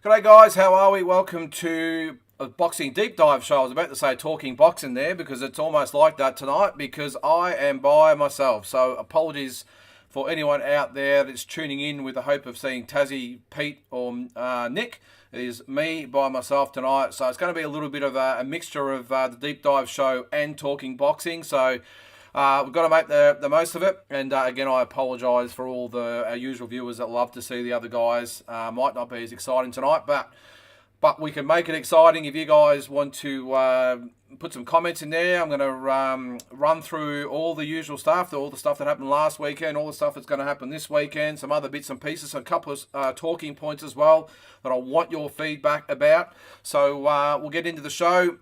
G'day guys, how are we? Welcome to a boxing deep dive show. I was about to say talking boxing there because it's almost like that tonight because I am by myself. So apologies for anyone out there that's tuning in with the hope of seeing Tassie, Pete or Nick. It is me by myself tonight. So it's going to be a little bit of a mixture of the deep dive show and talking boxing. So we've got to make the most of it. And again, I apologise for all our usual viewers that love to see the other guys. Might not be as exciting tonight, but we can make it exciting. If you guys want to put some comments in there, I'm going to run through all the usual stuff, all the stuff that happened last weekend, all the stuff that's going to happen this weekend, some other bits and pieces, a couple of talking points as well that I want your feedback about. So we'll get into the show.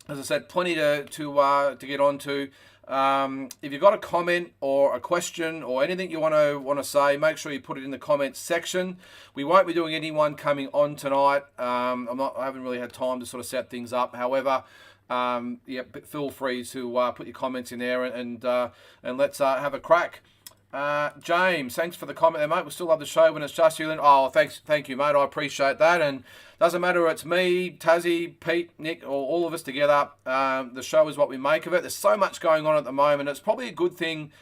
As I said, plenty to get on to. If you've got a comment or a question or anything you want to say, make sure you put it in the comments section. We won't be doing anyone coming on tonight. I haven't really had time to sort of set things up. However, feel free to put your comments in there and let's have a crack. James, thanks for the comment there, mate. We still love the show when it's just you. Oh, thank you, mate. I appreciate that. And doesn't matter, it's me, Tassie, Pete, Nick, or all of us together. The show is what we make of it. There's so much going on at the moment. It's probably a good thing,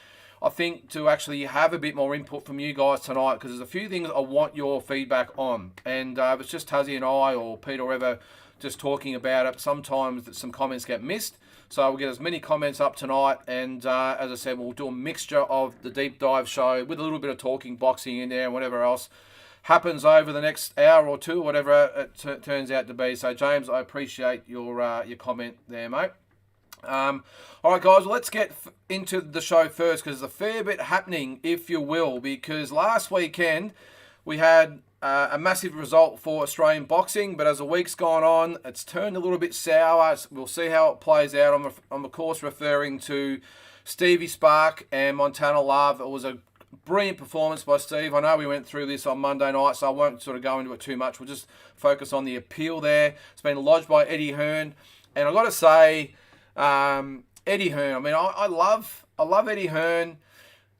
I think, to actually have a bit more input from you guys tonight because there's a few things I want your feedback on. And if it's just Tassie and I or Pete or whoever just talking about it, sometimes some comments get missed. So we'll get as many comments up tonight. And as I said, we'll do a mixture of the deep dive show with a little bit of talking boxing in there and whatever else happens over the next hour or two, whatever it turns out to be. So, James, I appreciate your comment there, mate. All right, guys, let's get into the show first because there's a fair bit happening, if you will, because last weekend we had a massive result for Australian boxing, but as the week's gone on, it's turned a little bit sour. We'll see how it plays out. I'm of course referring to Stevie Spark and Montana Love. It was a brilliant performance by Steve. I know we went through this on Monday night, so I won't sort of go into it too much. We'll just focus on the appeal there. It's been lodged by Eddie Hearn, and I've got to say, Eddie Hearn. I mean, I love Eddie Hearn.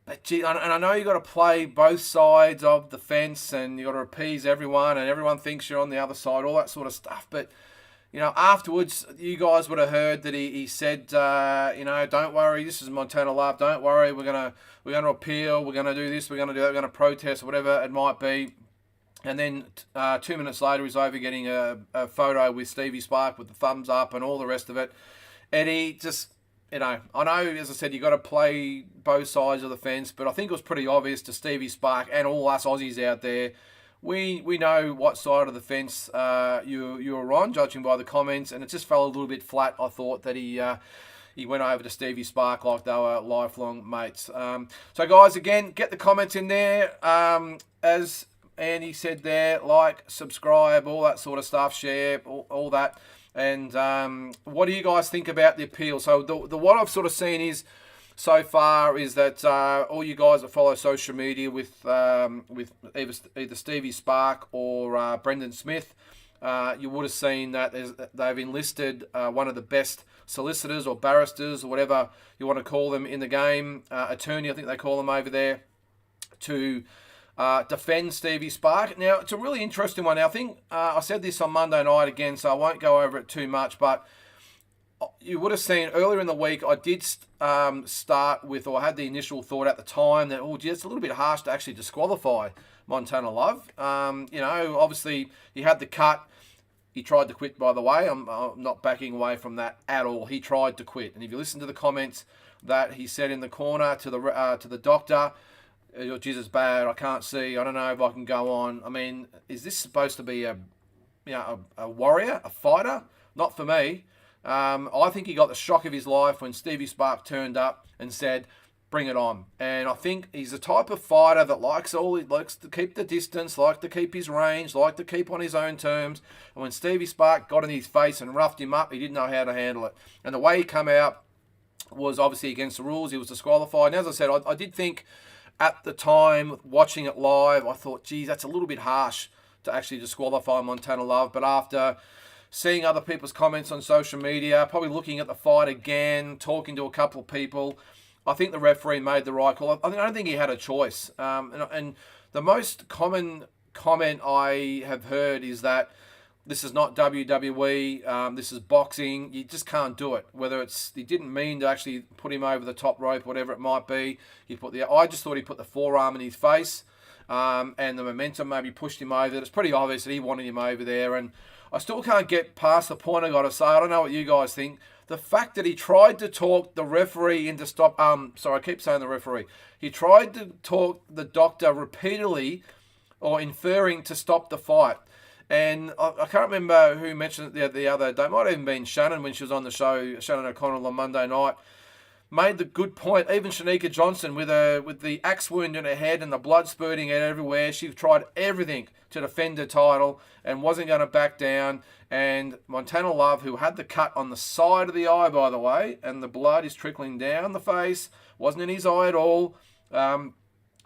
And I know you've got to play both sides of the fence and you've got to appease everyone and everyone thinks you're on the other side, all that sort of stuff. But, afterwards, you guys would have heard that he said, don't worry, this is Montana Love, don't worry, we're gonna appeal, we're going to do this, we're going to do that, we're going to protest, whatever it might be. And then 2 minutes later, he's over getting a photo with Stevie Spark with the thumbs up and all the rest of it. Eddie just... I know, as I said, you got to play both sides of the fence, but I think it was pretty obvious to Stevie Spark and all us Aussies out there. We know what side of the fence you were on, judging by the comments, and it just fell a little bit flat. I thought that he went over to Stevie Spark like they were lifelong mates. So, guys, again, get the comments in there. As Andy said there, like, subscribe, all that sort of stuff, share, all that. And what do you guys think about the appeal? So the what I've sort of seen so far is that all you guys that follow social media with either Stevie Spark or Brendan Smith, you would have seen that they've enlisted one of the best solicitors or barristers or whatever you want to call them in the game, attorney I think they call them over there, to defend Stevie Spark. Now, it's a really interesting one. Now, I think I said this on Monday night again, so I won't go over it too much, but you would have seen earlier in the week, I did start with, or I had the initial thought at the time that, it's a little bit harsh to actually disqualify Montana Love. Obviously, he had the cut. He tried to quit, by the way. I'm not backing away from that at all. He tried to quit. And if you listen to the comments that he said in the corner to the doctor, Jesus, bad, I can't see, I don't know if I can go on. I mean, is this supposed to be a warrior, a fighter? Not for me. I think he got the shock of his life when Stevie Spark turned up and said, bring it on. And I think he's the type of fighter that likes to keep the distance, likes to keep his range, likes to keep on his own terms. And when Stevie Spark got in his face and roughed him up, he didn't know how to handle it. And the way he came out was obviously against the rules. He was disqualified. And as I said, I did think... At the time, watching it live, I thought, geez, that's a little bit harsh to actually disqualify Montana Love. But after seeing other people's comments on social media, probably looking at the fight again, talking to a couple of people, I think the referee made the right call. I don't think he had a choice. And the most common comment I have heard is that this is not WWE. This is boxing. You just can't do it. Whether it's he didn't mean to actually put him over the top rope, whatever it might be. I just thought he put the forearm in his face, and the momentum maybe pushed him over. It's pretty obvious that he wanted him over there, and I still can't get past the point. I got to say, I don't know what you guys think. The fact that he tried to talk the referee into stop. Sorry, I keep saying the referee. He tried to talk the doctor repeatedly, or inferring to stop the fight. And I can't remember who mentioned it the other day. It might have even been Shannon when she was on the show, Shannon O'Connell on Monday night. Made the good point. Even Shanika Johnson with the axe wound in her head and the blood spurting out everywhere. She tried everything to defend her title and wasn't going to back down. And Montana Love, who had the cut on the side of the eye, by the way, and the blood is trickling down the face, wasn't in his eye at all.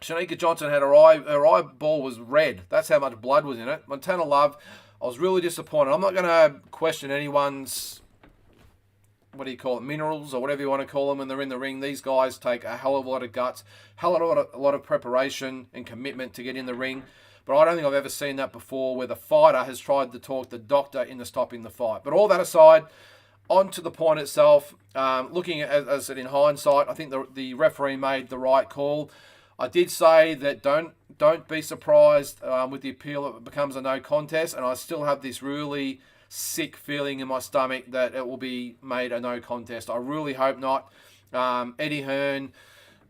Shanika Johnson had her eyeball was red. That's how much blood was in it. Montana Love, I was really disappointed. I'm not going to question anyone's, what do you call it, minerals or whatever you want to call them when they're in the ring. These guys take a hell of a lot of guts, a lot of preparation and commitment to get in the ring. But I don't think I've ever seen that before where the fighter has tried to talk the doctor into stopping the fight. But all that aside, on to the point itself, looking at, as I said, in hindsight, I think the referee made the right call. I did say that don't be surprised with the appeal if it becomes a no contest, and I still have this really sick feeling in my stomach that it will be made a no contest. I really hope not. Eddie Hearn,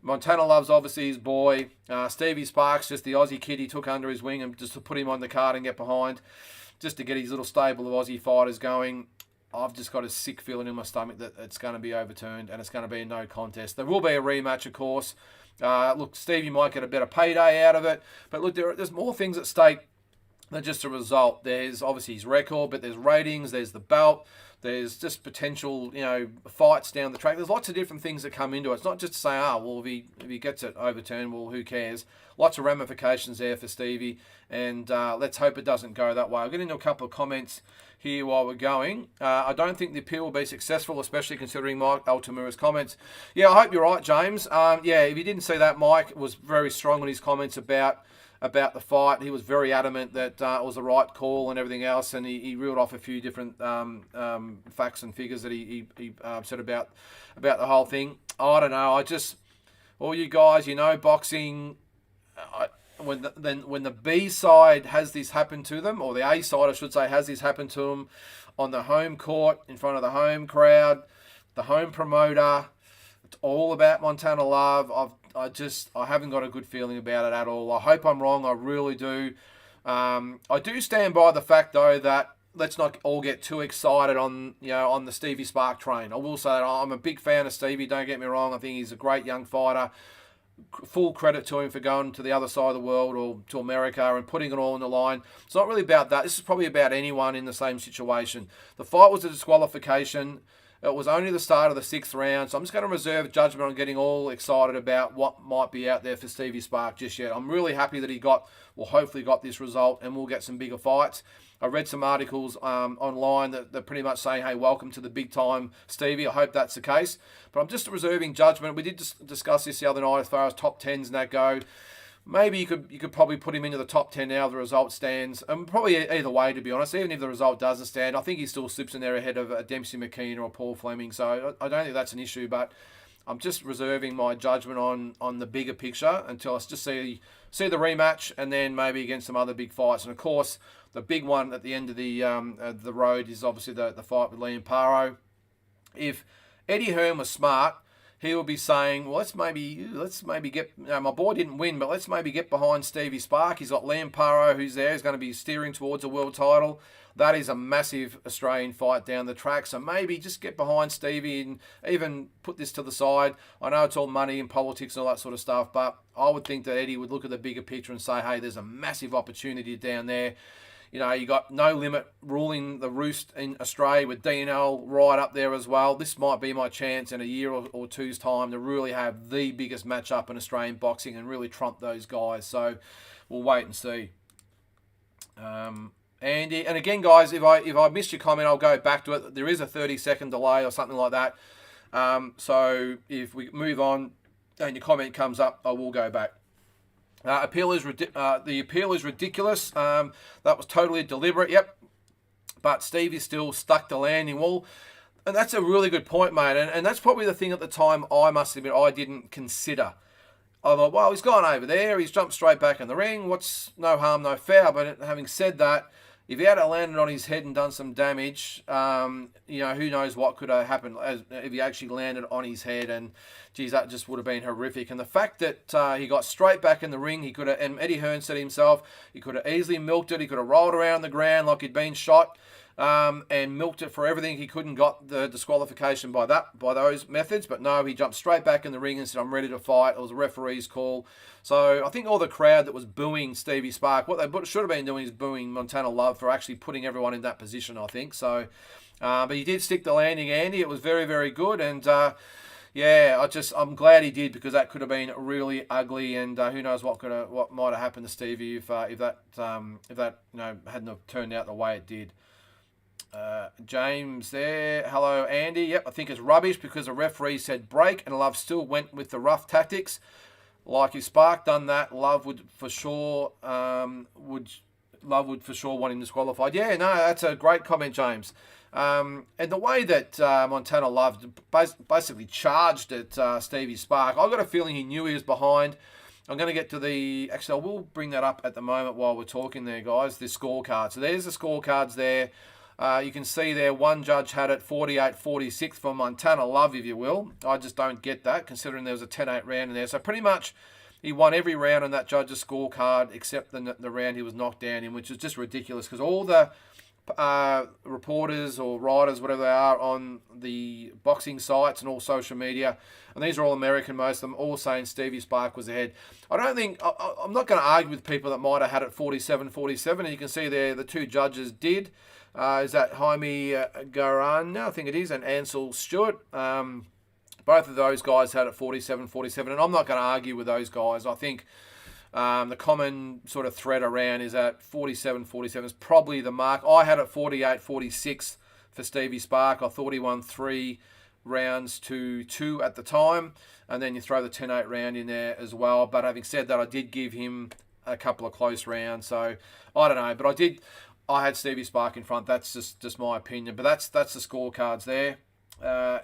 Montana Love's obviously his boy. Stevie Sparks, just the Aussie kid he took under his wing and just to put him on the card and get behind, just to get his little stable of Aussie fighters going. I've just got a sick feeling in my stomach that it's going to be overturned and it's going to be a no contest. There will be a rematch, of course. Look, Stevie might get a better payday out of it, but look, there's more things at stake than just a result. There's obviously his record, but there's ratings, there's the belt, there's just potential, fights down the track. There's lots of different things that come into it. It's not just to say, well, if he gets it overturned, well, who cares? Lots of ramifications there for Stevie, and let's hope it doesn't go that way. I'll get into a couple of comments here while we're going. I don't think the appeal will be successful, especially considering Mike Altamura's comments. Yeah, I hope you're right, James. If you didn't see that, Mike was very strong in his comments about the fight. He was very adamant that it was the right call and everything else, and he reeled off a few different facts and figures that he said about the whole thing. I don't know. All you guys, boxing. When the B side has this happen to them, or the A side, I should say, has this happen to them on the home court, in front of the home crowd, the home promoter, it's all about Montana Love. I haven't got a good feeling about it at all. I hope I'm wrong. I really do. I do stand by the fact, though, that let's not all get too excited on the Stevie Spark train. I will say that I'm a big fan of Stevie. Don't get me wrong. I think he's a great young fighter. Full credit to him for going to the other side of the world or to America and putting it all on the line. It's not really about that. This is probably about anyone in the same situation. The fight was a disqualification. It was only the start of the 6th round, so I'm just going to reserve judgment on getting all excited about what might be out there for Stevie Spark just yet. I'm really happy that he hopefully got this result, and we'll get some bigger fights. I read some articles online that pretty much say, hey, welcome to the big time, Stevie. I hope that's the case. But I'm just reserving judgment. We did discuss this the other night as far as top 10s and that go. Maybe you could probably put him into the top 10 now if the result stands. Probably either way, to be honest. Even if the result doesn't stand, I think he still slips in there ahead of a Dempsey McKean or a Paul Fleming. So I don't think that's an issue, but I'm just reserving my judgment on the bigger picture until I just see the rematch and then maybe against some other big fights. And of course, the big one at the end of the road is obviously the fight with Liam Paro. If Eddie Hearn was smart, he will be saying, well, let's maybe get, my boy didn't win, but let's maybe get behind Stevie Spark. He's got Liam Paro, who's there, who's going to be steering towards a world title. That is a massive Australian fight down the track. So maybe just get behind Stevie and even put this to the side. I know it's all money and politics and all that sort of stuff, but I would think that Eddie would look at the bigger picture and say, hey, there's a massive opportunity down there. You got No Limit ruling the roost in Australia with DNL right up there as well. This might be my chance in a year or two's time to really have the biggest matchup in Australian boxing and really trump those guys. So we'll wait and see. And again, guys, if I missed your comment, I'll go back to it. There is a 30-second delay or something like that. So if we move on and your comment comes up, I will go back. The appeal is ridiculous. That was totally deliberate. Yep. But Stevie still stuck the landing wall. And that's a really good point, mate. And that's probably the thing at the time I must admit I didn't consider. I thought, well, he's gone over there. He's jumped straight back in the ring. What's no harm, no foul. But having said that, if he had landed on his head and done some damage, who knows what could have happened if he actually landed on his head. And, geez, that just would have been horrific. And the fact that he got straight back in the ring, he could have, and Eddie Hearn said himself, he could have easily milked it. He could have rolled around the ground like he'd been shot. And milked it for everything. He couldn't got the disqualification by those methods, but no, he jumped straight back in the ring and said, "I'm ready to fight." It was a referee's call. So I think all the crowd that was booing Stevie Spark, what they should have been doing is booing Montana Love for actually putting everyone in that position, I think. So, but he did stick the landing, Andy. It was very, very good, and I'm glad he did, because that could have been really ugly, and who knows what might have happened to Stevie if that hadn't have turned out the way it did. James there. Hello, Andy. Yep, I think it's rubbish because the referee said break and Love still went with the rough tactics. Like if Spark done that, Love would for sure want him disqualified. Yeah, no, that's a great comment, James. And the way that Montana Love basically charged at Stevie Spark, I've got a feeling he knew he was behind. I'm going to get to actually, I will bring that up at the moment while we're talking there, guys, the scorecard. So there's the scorecards there. You can see there one judge had it 48-46 for Montana Love, if you will. I just don't get that, considering there was a 10-8 round in there. So pretty much he won every round on that judge's scorecard except the round he was knocked down in, which is just ridiculous, because all the reporters or writers, whatever they are, on the boxing sites and all social media, and these are all American, most of them, all saying Stevie Spark was ahead. I'm not going to argue with people that might have had it 47-47, and you can see there the two judges did. Is that Jaime Garana, I think it is, and Ansel Stewart. Both of those guys had it 47-47, and I'm not going to argue with those guys. I think the common sort of thread around is that 47-47 is probably the mark. I had it 48-46 for Stevie Spark. I thought he won 3 rounds to 2 at the time, and then you throw the 10-8 round in there as well. But having said that, I did give him a couple of close rounds, so I don't know. But I had Stevie Spark in front. That's just my opinion. But that's the scorecards there.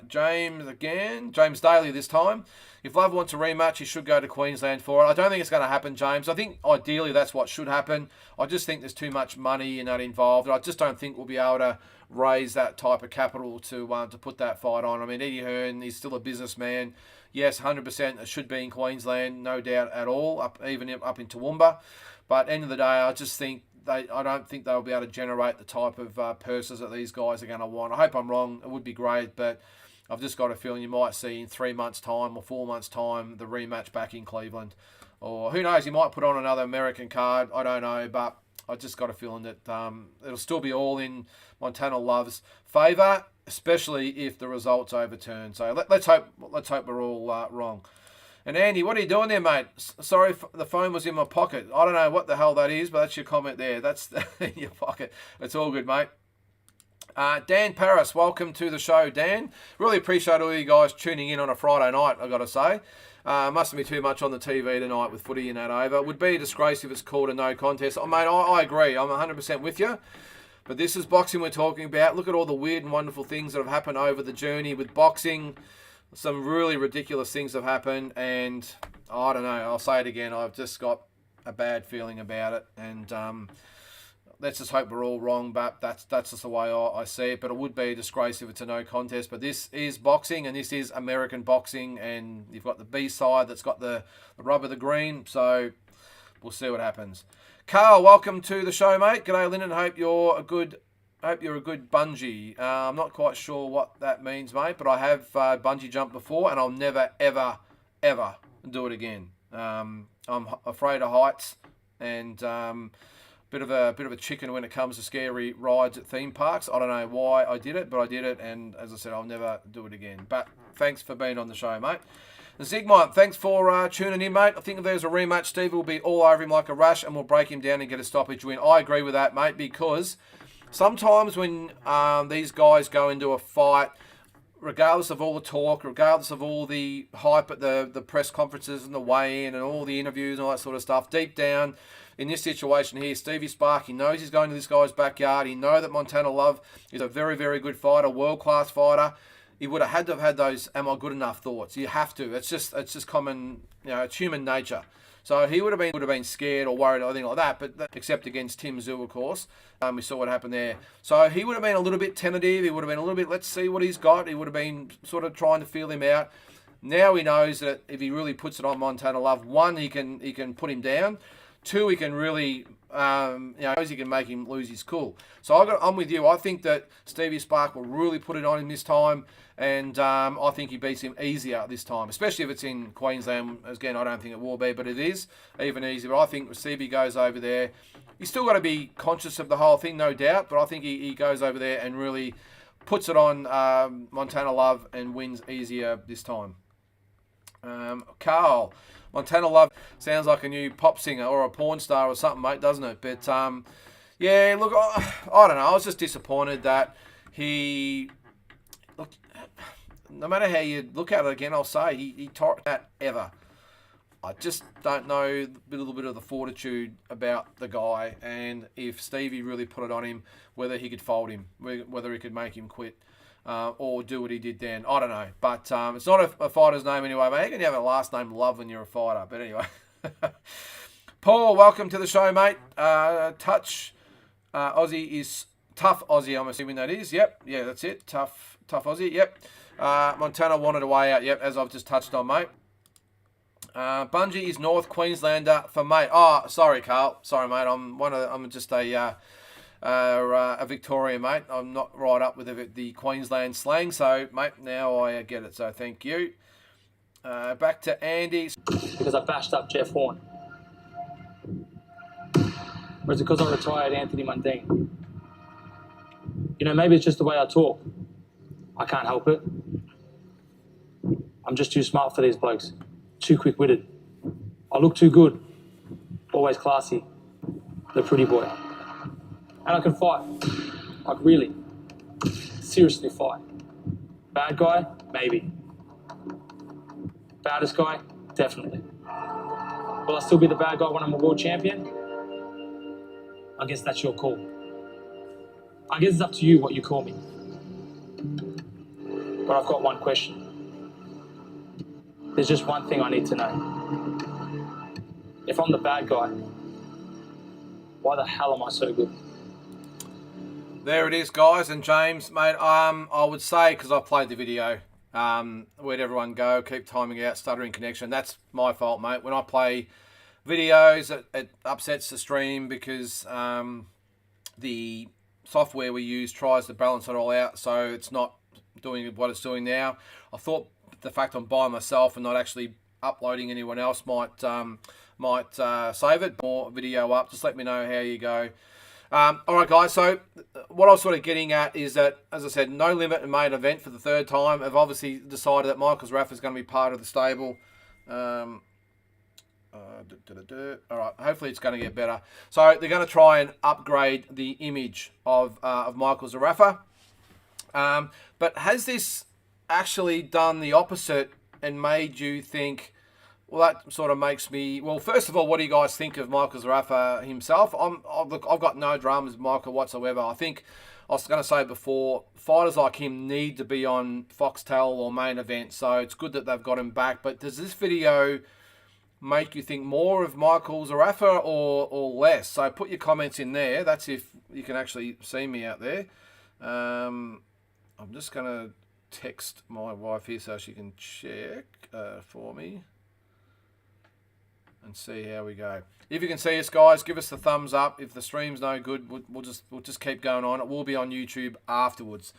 James Daly this time. If Love wants a rematch, he should go to Queensland for it. I don't think it's going to happen, James. I think ideally that's what should happen. I just think there's too much money in that involved. I just don't think we'll be able to raise that type of capital to put that fight on. I mean, Eddie Hearn, he's still a businessman. Yes, 100% it should be in Queensland, no doubt at all, even up in Toowoomba. But end of the day, I just think I don't think they'll be able to generate the type of purses that these guys are going to want. I hope I'm wrong. It would be great, but I've just got a feeling you might see in 3 months' time or 4 months' time the rematch back in Cleveland. Or who knows, he might put on another American card. I don't know, but I just got a feeling that it'll still be all in Montana Love's favour, especially if the results overturn. So let's hope we're all wrong. And Andy, what are you doing there, mate? Sorry, the phone was in my pocket. I don't know what the hell that is, but that's your comment there. That's in your pocket. It's all good, mate. Dan Paris, welcome to the show, Dan. Really appreciate all you guys tuning in on a Friday night, I've got to say. Mustn't be too much on the TV tonight with footy and that over. It would be a disgrace if it's called a no contest. Oh, mate, I agree. I'm 100% with you. But this is boxing we're talking about. Look at all the weird and wonderful things that have happened over the journey with boxing. Some really ridiculous things have happened, and I don't know, I'll say it again, I've just got a bad feeling about it, and let's just hope we're all wrong, but that's just the way I see it. But it would be a disgrace if it's a no contest. But this is boxing, and this is American boxing, and you've got the B side that's got the rub of the green, so we'll see what happens. Carl, welcome to the show, mate. G'day, Lyndon. Hope you're a good bungee. I'm not quite sure what that means, mate, but I have bungee jumped before, and I'll never, ever, ever do it again. I'm afraid of heights, and bit of a chicken when it comes to scary rides at theme parks. I don't know why I did it, but I did it, and as I said, I'll never do it again. But thanks for being on the show, mate. Zigmont, thanks for tuning in, mate. I think if there's a rematch, Steve will be all over him like a rush, and we'll break him down and get a stoppage win. I agree with that, mate, because sometimes when these guys go into a fight, regardless of all the talk, regardless of all the hype at the press conferences and the weigh-in and all the interviews and all that sort of stuff, deep down in this situation here, Stevie Spark, he knows he's going to this guy's backyard. He knows that Montana Love is a very, very good fighter, world-class fighter. He would have had to have had those "am I good enough" thoughts. You have to. It's just common, it's human nature. So he would have been scared or worried or anything like that, but except against Tim Tszyu, of course. We saw what happened there. So he would have been a little bit tentative. He would have been a little bit, let's see what he's got. He would have been sort of trying to feel him out. Now he knows that if he really puts it on Montana Love, one, he can put him down. Two, he can really, he can make him lose his cool. So I'm with you. I think that Stevie Spark will really put it on him this time, and I think he beats him easier this time, especially if it's in Queensland. Again, I don't think it will be, but it is even easier. But I think Stevie goes over there. He's still got to be conscious of the whole thing, no doubt, but I think he goes over there and really puts it on Montana Love and wins easier this time. Carl, Montana Love sounds like a new pop singer or a porn star or something, mate, doesn't it? But, yeah, look, I don't know. I was just disappointed that he... Look, no matter how you look at it again, I'll say, he talked that ever. I just don't know a little bit of the fortitude about the guy, and if Stevie really put it on him, whether he could fold him, whether he could make him quit. Or do what he did then. I don't know. But it's not a fighter's name anyway, mate. You can have a last name Love when you're a fighter. But anyway. Paul, welcome to the show, mate. Touch Aussie is tough Aussie, I'm assuming that is. Yep. Yeah, that's it. Tough Aussie. Yep. Montana wanted a way out. Yep, as I've just touched on, mate. Bungie is North Queenslander for mate. Oh, sorry, Carl. Sorry, mate. I'm just a Victorian, mate. I'm not right up with the Queensland slang, so, mate, now I get it, so thank you. Back to Andy. Because I bashed up Jeff Horn. Or is it because I retired Anthony Mundine? Maybe it's just the way I talk. I can't help it. I'm just too smart for these blokes. Too quick-witted. I look too good. Always classy. The pretty boy. And I can fight. Like, really. Seriously fight. Bad guy? Maybe. Baddest guy? Definitely. Will I still be the bad guy when I'm a world champion? I guess that's your call. I guess it's up to you what you call me. But I've got one question. There's just one thing I need to know. If I'm the bad guy, why the hell am I so good? There it is, guys. And James, mate, I would say, because I've played the video, where'd everyone go? Keep timing out, stuttering connection. That's my fault, mate. When I play videos, it upsets the stream because the software we use tries to balance it all out, so it's not doing what it's doing now. I thought the fact I'm by myself and not actually uploading anyone else might save it. More video up. Just let me know how you go. All right, guys, so what I was sort of getting at is that, as I said, No Limit and main event for the third time have obviously decided that Michael Zerafa is going to be part of the stable. All right, hopefully it's going to get better. So they're going to try and upgrade the image of Michael Zerafa. But has this actually done the opposite and made you think, well, that sort of makes me... Well, first of all, what do you guys think of Michael Zerafa himself? I've got no dramas with Michael whatsoever. I think, I was going to say before, fighters like him need to be on Foxtel or main event, so it's good that they've got him back. But does this video make you think more of Michael Zerafa or less? So put your comments in there. That's if you can actually see me out there. I'm just going to text my wife here so she can check for me and see how we go. If you can see us, guys, give us the thumbs up. If the stream's no good, we'll just keep going on. It will be on YouTube afterwards.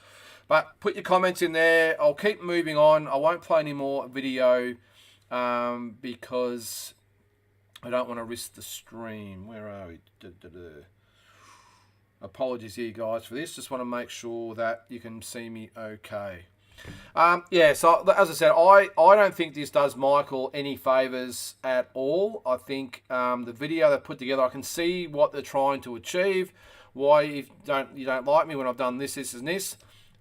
But put your comments in there. I'll keep moving on. I won't play any more video because I don't want to risk the stream. Where are we? Apologies here, guys, for this. Just want to make sure that you can see me okay. Yeah, so as I said, I don't think this does Michael any favours at all. I think the video they put together, I can see what they're trying to achieve. Why you don't like me when I've done this, and this.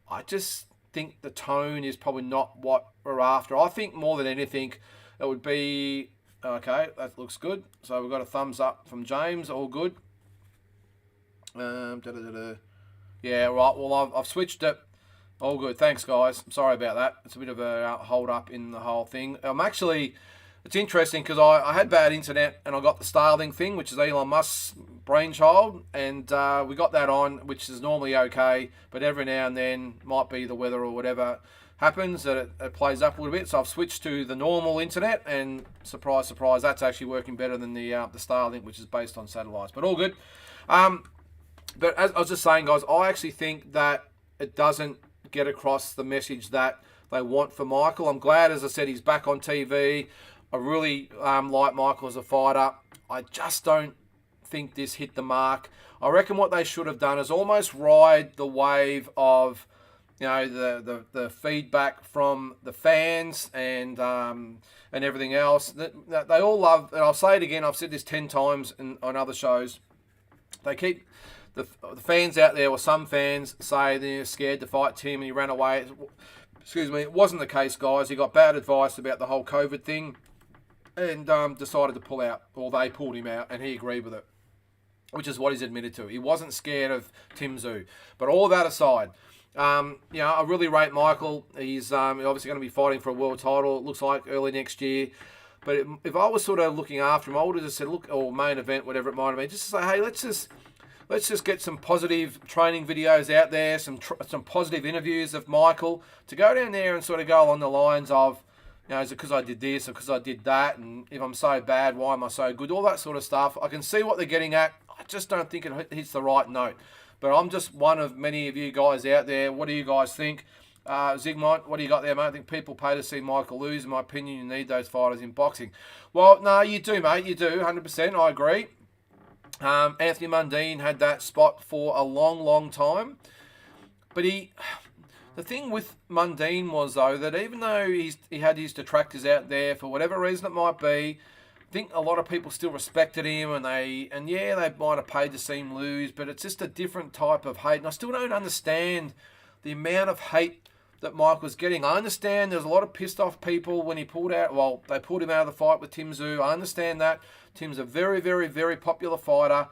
I just think the tone is probably not what we're after. I think more than anything, it would be, okay, that looks good. So we've got a thumbs up from James, all good. Yeah, right, well, I've switched it. All good, thanks guys. Sorry about that. It's a bit of a hold up in the whole thing. It's interesting because I had bad internet and I got the Starlink thing, which is Elon Musk's brainchild, and we got that on, which is normally okay, but every now and then, might be the weather or whatever happens, that it plays up a little bit. So I've switched to the normal internet, and surprise, surprise, that's actually working better than the Starlink, which is based on satellites, but all good. But as I was just saying, guys, I actually think that it doesn't get across the message that they want for Michael. I'm glad, as I said, he's back on TV. I really like Michael as a fighter. I just don't think this hit the mark. I reckon what they should have done is almost ride the wave of, you know, the feedback from the fans and everything else. That they all love, and I'll say it again, I've said this 10 times on other shows. They keep the fans out there, or some fans say they're scared to fight Tim and he ran away. Excuse me, it wasn't the case, guys. He got bad advice about the whole COVID thing and decided to pull out, or they pulled him out, and he agreed with it, which is what he's admitted to. He wasn't scared of Tim Tszyu. But all that aside, you know, I really rate Michael. He's obviously going to be fighting for a world title, it looks like, early next year. But if I was sort of looking after him, I would have just said, look, or main event, whatever it might have been, just to say, hey, let's just get some positive training videos out there, some positive interviews of Michael, to go down there and sort of go along the lines of, you know, is it because I did this or because I did that? And if I'm so bad, why am I so good? All that sort of stuff. I can see what they're getting at. I just don't think it hits the right note. But I'm just one of many of you guys out there. What do you guys think? Zigmont, what do you got there, mate? I think people pay to see Michael lose. In my opinion, you need those fighters in boxing. Well, no, you do, mate. You do, 100%. I agree. Anthony Mundine had that spot for a long, long time. But the thing with Mundine was, though, that even though he had his detractors out there, for whatever reason it might be, I think a lot of people still respected him, and they might have paid to see him lose, but it's just a different type of hate. And I still don't understand the amount of hate that Mike was getting. I understand there's a lot of pissed off people when he pulled out. Well, they pulled him out of the fight with Tim Tszyu. I understand that. Tim's a very, very, very popular fighter.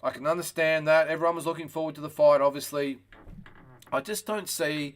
I can understand that. Everyone was looking forward to the fight, obviously. I just don't see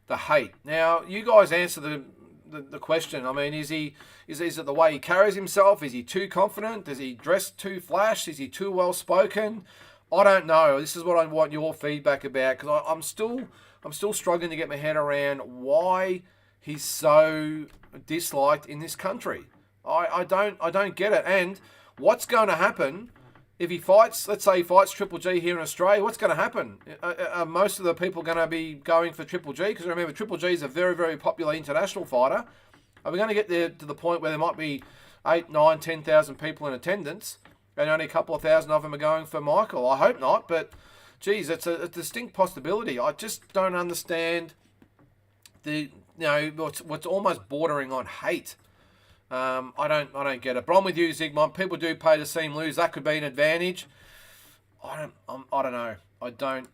the hate. Now, you guys answer the question. I mean, is it the way he carries himself? Is he too confident? Does he dress too flash? Is he too well spoken? I don't know. This is what I want your feedback about, because I'm still struggling to get my head around why he's so disliked in this country. I don't get it. And what's going to happen if he fights? Let's say he fights Triple G here in Australia. What's going to happen? Are most of the people going to be going for Triple G? Because remember, Triple G is a very, very popular international fighter. Are we going to get there to the point where there might be 8, 9, 10,000 people in attendance, and only a couple of thousand of them are going for Michael? I hope not, but geez, it's a distinct possibility. I just don't understand what's almost bordering on hate. I don't get it. But I'm with you, Zigmont. People do pay to see him lose. That could be an advantage. I don't know. I don't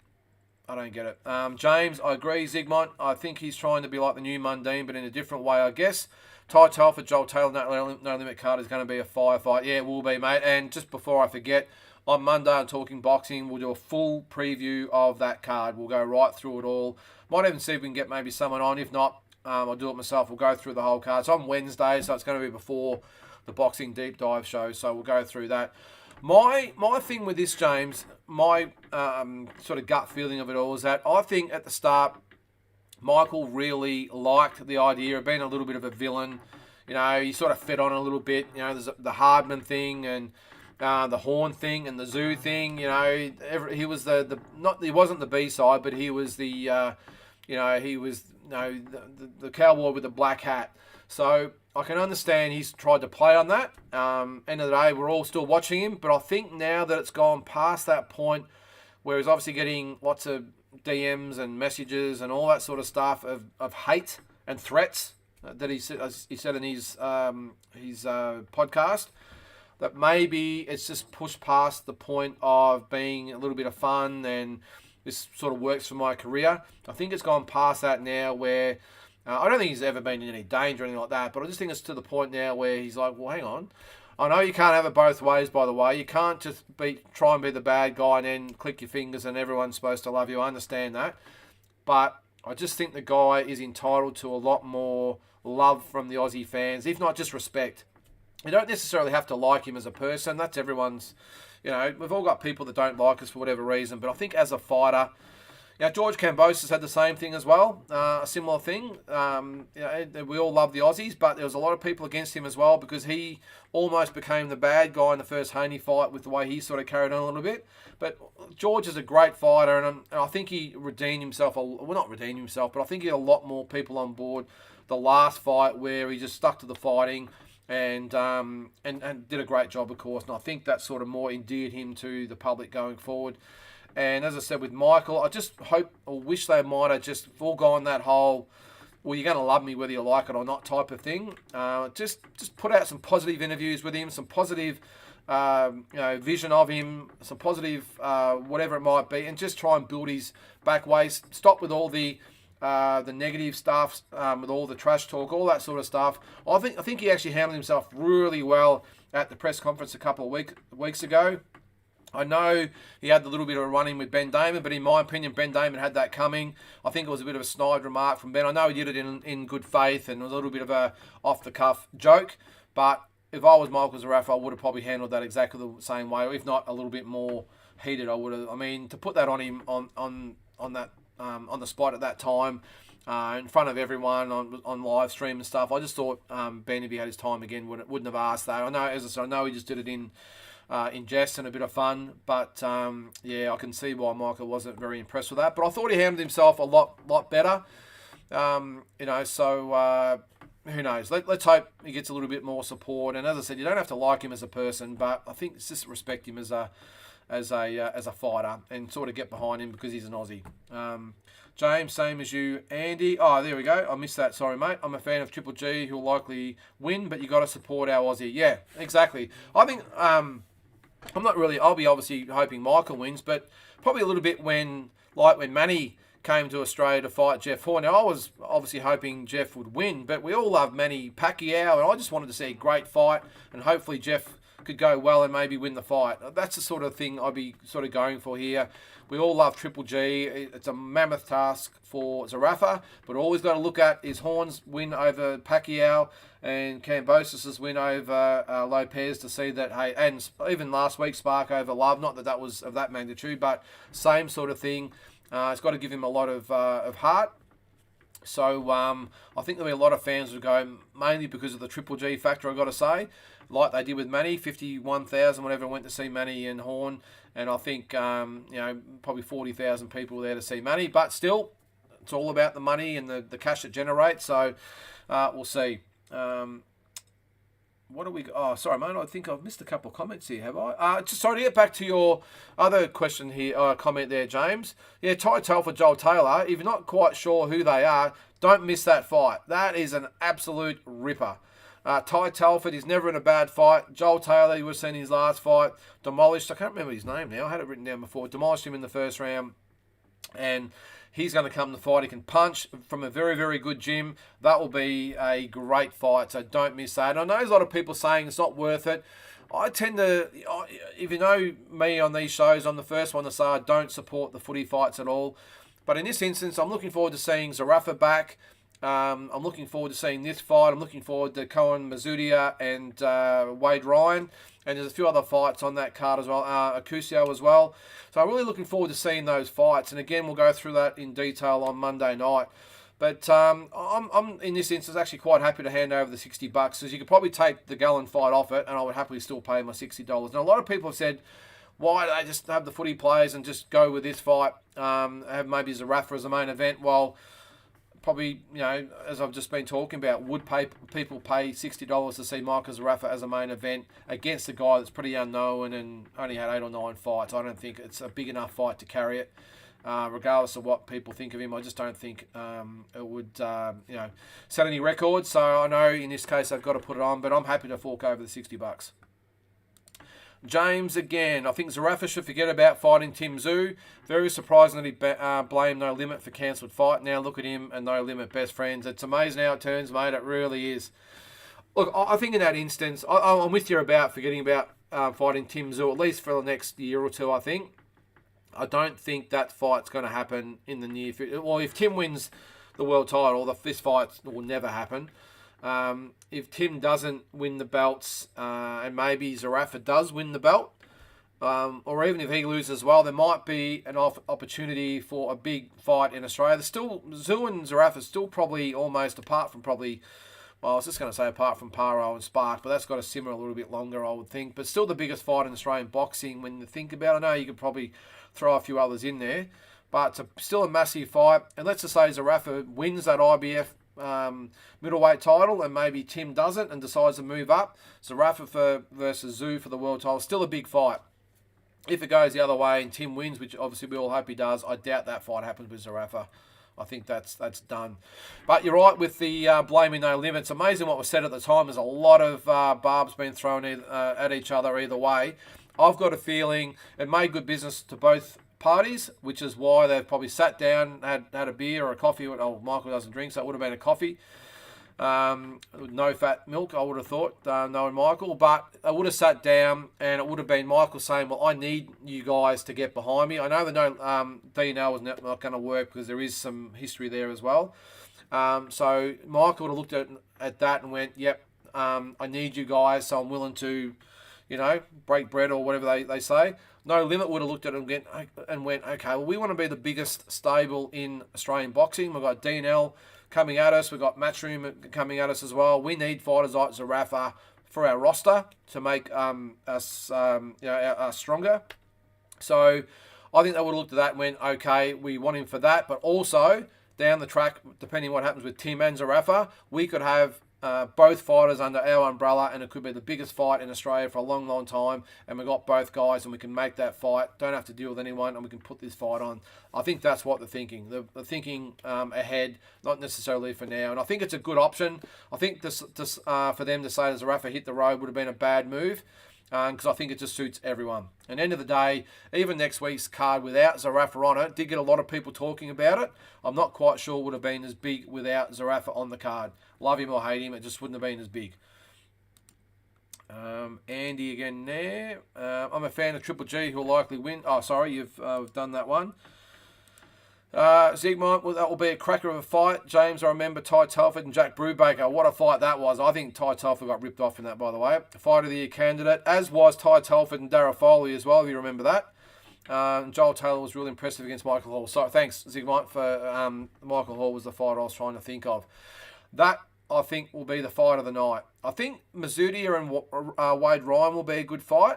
get it. James, I agree, Zigmont. I think he's trying to be like the new Mundine, but in a different way, I guess. Ty Telford, Joel Taylor, No Limit card is going to be a firefight. Yeah, it will be, mate. And just before I forget, on Monday on Talking Boxing, we'll do a full preview of that card. We'll go right through it all. Might even see if we can get maybe someone on. If not, I'll do it myself. We'll go through the whole card. It's on Wednesday, so it's going to be before the Boxing Deep Dive show. So we'll go through that. My thing with this, James, my sort of gut feeling of it all is that I think at the start, Michael really liked the idea of being a little bit of a villain. You know, he sort of fed on a little bit. You know, there's the Hardman thing and the Horn thing and the Tszyu thing. You know, he was he wasn't the B side, but he was the cowboy with the black hat. So I can understand he's tried to play on that. End of the day, we're all still watching him, but I think now that it's gone past that point where he's obviously getting lots of DMs and messages and all that sort of stuff of hate and threats that he said in his podcast, that maybe it's just pushed past the point of being a little bit of fun and this sort of works for my career. I think it's gone past that now where I don't think he's ever been in any danger or anything like that, but I just think it's to the point now where he's like, well, hang on. I know you can't have it both ways, by the way. You can't just try and be the bad guy and then click your fingers and everyone's supposed to love you. I understand that. But I just think the guy is entitled to a lot more love from the Aussie fans, if not just respect. You don't necessarily have to like him as a person. That's everyone's, we've all got people that don't like us for whatever reason. But I think as a fighter, George Kambosos had the same thing as well, a similar thing. We all love the Aussies, but there was a lot of people against him as well because he almost became the bad guy in the first Haney fight with the way he sort of carried on a little bit. But George is a great fighter, and I think he redeemed himself. Well, not redeemed himself, but I think he had a lot more people on board the last fight where he just stuck to the fighting and did a great job, of course. And I think that sort of more endeared him to the public going forward. And as I said with Michael, I just hope or wish they might have just foregone that whole, well, you're going to love me whether you like it or not type of thing. Just put out some positive interviews with him, some positive vision of him, some positive whatever it might be, and just try and build his back waist. Stop with all the negative stuff, with all the trash talk, all that sort of stuff. I think he actually handled himself really well at the press conference a couple of weeks ago. I know he had a little bit of a run-in with Ben Damon, but in my opinion, Ben Damon had that coming. I think it was a bit of a snide remark from Ben. I know he did it in good faith and it was a little bit of a off-the-cuff joke, but if I was Michael Zerafa, I would have probably handled that exactly the same way, or if not a little bit more heated. I would have. I mean, to put that on him on the spot at that time, in front of everyone on live stream and stuff, I just thought Ben, if he had his time again, wouldn't have asked that. I know, as I said, I know he just did it in jest and a bit of fun, but I can see why Michael wasn't very impressed with that. But I thought he handled himself a lot better. So who knows? Let's hope he gets a little bit more support. And as I said, you don't have to like him as a person, but I think it's just respect him as a fighter and sort of get behind him because he's an Aussie. James, same as you, Andy. Oh, there we go. I missed that. Sorry, mate. I'm a fan of Triple G, who'll likely win, but you got to support our Aussie. Yeah, exactly. I think I'm not really. I'll be obviously hoping Michael wins, but probably a little bit when Manny came to Australia to fight Jeff Horn. Now, I was obviously hoping Jeff would win, but we all love Manny Pacquiao, and I just wanted to see a great fight, and hopefully Jeff could go well and maybe win the fight. That's the sort of thing I'd be sort of going for here. We all love Triple G. It's a mammoth task for Zerafa, but all we've got to look at is Horn's win over Pacquiao and Kambosos' win over Lopez to see that, hey, and even last week's spark over Love, not that that was of that magnitude, but same sort of thing. It's got to give him a lot of heart. So I think there'll be a lot of fans who go, mainly because of the Triple G factor, I've got to say, like they did with Manny, 51,000, whatever, went to see Manny and Horn. And I think, probably 40,000 people there to see Manny. But still, it's all about the money and the cash it generates. So we'll see. What do we... Oh, sorry, mate. I think I've missed a couple of comments here, have I? Just sorry to get back to your other question here, comment there, James. Yeah, Tai Telford, Joel Taylor. If you're not quite sure who they are, don't miss that fight. That is an absolute ripper. Tai Telford is never in a bad fight. Joel Taylor, you would have seen his last fight, demolished. I can't remember his name now. I had it written down before. Demolished him in the first round. And he's going to come to fight. He can punch from a very, very good gym. That will be a great fight, so don't miss that. And I know there's a lot of people saying it's not worth it. I tend to, if you know me on these shows, I'm the first one to say I don't support the footy fights at all. But in this instance, I'm looking forward to seeing Zerafa back. I'm looking forward to seeing this fight. I'm looking forward to Cohen Mazudia and Wade Ryan. And there's a few other fights on that card as well, Acusio as well. So I'm really looking forward to seeing those fights. And again, we'll go through that in detail on Monday night. But I'm in this instance actually quite happy to hand over the $60 because you could probably take the Gallen fight off it and I would happily still pay my $60. And a lot of people have said, why don't they just have the footy players and just go with this fight, have maybe Zerafa as a main event? Well, probably, as I've just been talking about, would people pay $60 to see Michael Zerafa as a main event against a guy that's pretty unknown and only had 8 or 9 fights? I don't think it's a big enough fight to carry it. Regardless of what people think of him, I just don't think it would, set any records. So I know in this case I've got to put it on, but I'm happy to fork over the $60. James again. I think Zarafa should forget about fighting Tim Tszyu. Very surprisingly, blame No Limit for cancelled fight. Now look at him and No Limit best friends. It's amazing how it turns, mate. It really is. Look, I think in that instance, I'm with you about forgetting about fighting Tim Tszyu, at least for the next year or two, I think. I don't think that fight's going to happen in the near future. Well, if Tim wins the world title, this fight will never happen. If Tim doesn't win the belts, and maybe Zarafa does win the belt, or even if he loses as well, there might be an opportunity for a big fight in Australia. There's still, Tszyu and Zarafa still probably almost, apart from probably, well, I was just going to say apart from Paro and Spark, but that's got to simmer a little bit longer, I would think. But still the biggest fight in Australian boxing when you think about it. I know you could probably throw a few others in there, but it's still a massive fight. And let's just say Zarafa wins that IBF middleweight title, and maybe Tim doesn't and decides to move up. Zarafa versus Tszyu for the world title, still a big fight. If it goes the other way and Tim wins, which obviously we all hope he does, I doubt that fight happens with Zarafa. I think that's done. But you're right with the blaming No Limit. It's amazing what was said at the time. There's a lot of barbs being thrown at each other either way. I've got a feeling it made good business to both parties, which is why they've probably sat down, had a beer or a coffee. Oh, Michael doesn't drink, so it would have been a coffee. No fat milk, I would have thought, knowing Michael. But I would have sat down and it would have been Michael saying, well, I need you guys to get behind me. I know that D&L was not going to work because there is some history there as well. So Michael would have looked at that and went, yep, I need you guys, so I'm willing to, break bread or whatever they say. No Limit would have looked at it and went, okay, well, we want to be the biggest stable in Australian boxing. We've got D&L coming at us. We've got Matchroom coming at us as well. We need fighters like Zarafa for our roster to make us stronger. So I think they would have looked at that and went, okay, we want him for that. But also, down the track, depending on what happens with Tim and Zarafa, we could have both fighters under our umbrella, and it could be the biggest fight in Australia for a long, long time. And we've got both guys, and we can make that fight. Don't have to deal with anyone, and we can put this fight on. I think that's what they're thinking. They're thinking ahead, not necessarily for now. And I think it's a good option. I think this for them to say that Zarafa hit the road would have been a bad move, because I think it just suits everyone. And end of the day, even next week's card without Zarafa on it did get a lot of people talking about it. I'm not quite sure it would have been as big without Zarafa on the card. Love him or hate him, it just wouldn't have been as big. Andy again there. I'm a fan of Triple G, who will likely win. Oh, sorry, you've done that one. Zigmont, well, that will be a cracker of a fight. James, I remember Ty Telford and Jack Brubaker. What a fight that was. I think Ty Telford got ripped off in that, by the way. Fight of the Year candidate, as was Ty Telford and Darragh Foley as well, if you remember that. Joel Taylor was really impressive against Michael Hall. So thanks, Zigmont, for Michael Hall was the fight I was trying to think of. That, I think, will be the fight of the night. I think Mazudia and Wade Ryan will be a good fight.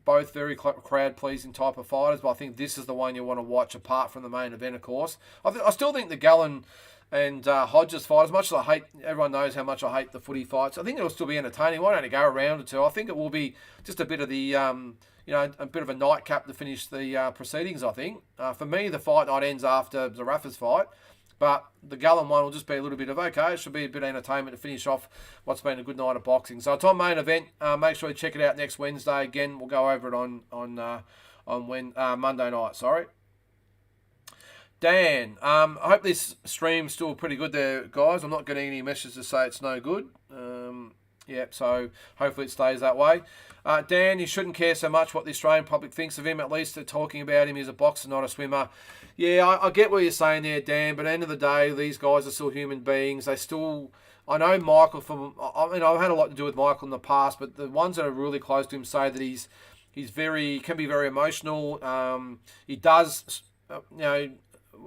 Both very crowd-pleasing type of fighters, but I think this is the one you want to watch apart from the main event, of course. I still think the Gallen and Hodges fight, as much as everyone knows how much I hate the footy fights, I think it'll still be entertaining. Why don't it go a round or two? I think it will be just a bit of the, a bit of a nightcap to finish the proceedings, I think. For me, the fight night ends after Zarafa's fight. But the Gallen one will just be a little bit of, okay, it should be a bit of entertainment to finish off what's been a good night of boxing. So it's on main event. Make sure you check it out next Wednesday. Again, we'll go over it on Monday night. Sorry. Dan, I hope this stream's still pretty good there, guys. I'm not getting any messages to say it's no good. So hopefully it stays that way. Dan, you shouldn't care so much what the Australian public thinks of him. At least they're talking about him. He's a boxer, not a swimmer. Yeah, I get what you're saying there, Dan, but at the end of the day, these guys are still human beings. I know Michael I've had a lot to do with Michael in the past, but the ones that are really close to him say that he can be very emotional. He does,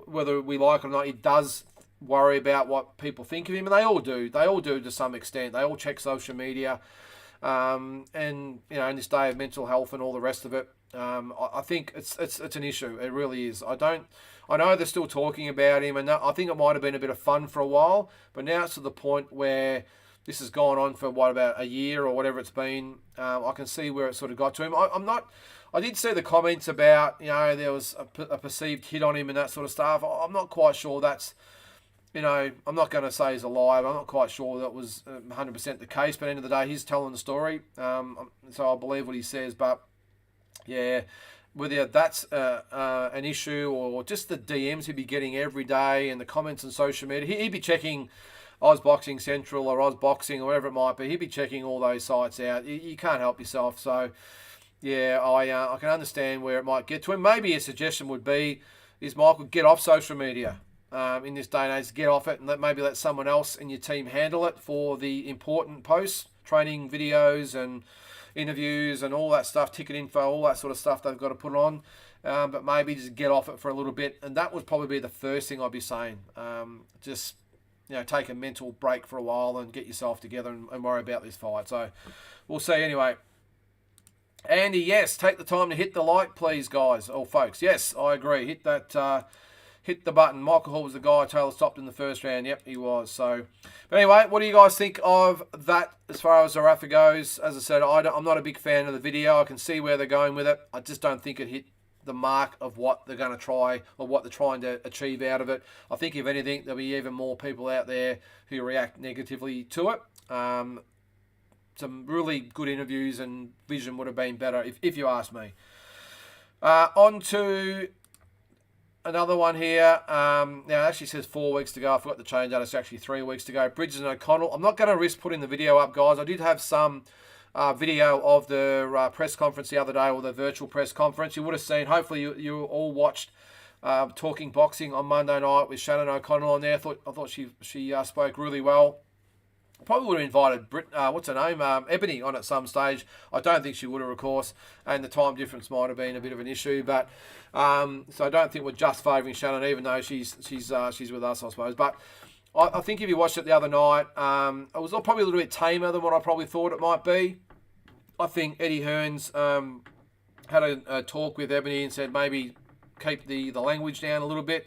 whether we like it or not, he does worry about what people think of him, and they all do. They all do to some extent. They all check social media, and in this day of mental health and all the rest of it, I think it's an issue. It really is. I know they're still talking about him, and I think it might have been a bit of fun for a while, but now it's to the point where this has gone on for about a year or whatever it's been. I can see where it sort of got to him. I did see the comments about there was a perceived hit on him and that sort of stuff. I'm not quite sure that's you know, I'm not going to say he's alive. I'm not quite sure that was 100% the case, but at the end of the day, he's telling the story. So I believe what he says. But yeah, whether that's an issue or just the DMs he'd be getting every day and the comments on social media, he'd be checking Oz Boxing Central or Oz Boxing or whatever it might be. He'd be checking all those sites out. You can't help yourself. So yeah, I can understand where it might get to him. Maybe a suggestion would be is Michael, get off social media. In this day and age, get off it and maybe let someone else in your team handle it for the important posts, training videos and interviews and all that stuff, ticket info, all that sort of stuff they've got to put on. But maybe just get off it for a little bit. And that would probably be the first thing I'd be saying. Just, you know, take a mental break for a while and get yourself together and worry about this fight. So we'll see anyway. Andy, yes, take the time to hit the like, please, guys. Or folks, yes, I agree. Hit that... hit the button. Michael Hall was the guy Taylor stopped in the first round. Yep, he was. So, but anyway, what do you guys think of that as far as Zerafa goes? As I said, I'm not a big fan of the video. I can see where they're going with it. I just don't think it hit the mark of what they're going to try or what they're trying to achieve out of it. I think, if anything, there'll be even more people out there who react negatively to it. Some really good interviews and vision would have been better, if you ask me. On to... another one here. Now, it actually says 4 weeks to go. I forgot to change that. It's actually 3 weeks to go. Bridges and O'Connell. I'm not going to risk putting the video up, guys. I did have some video of the press conference the other day, or the virtual press conference. You would have seen, hopefully you all watched Talking Boxing on Monday night with Shannon O'Connell on there. I thought she spoke really well. Probably would have invited what's her name, Ebony, on at some stage. I don't think she would have, of course, and the time difference might have been a bit of an issue. But so I don't think we're just favouring Shannon, even though she's with us, I suppose. But I think if you watched it the other night, it was probably a little bit tamer than what I probably thought it might be. I think Eddie Hearns had a talk with Ebony and said maybe keep the language down a little bit.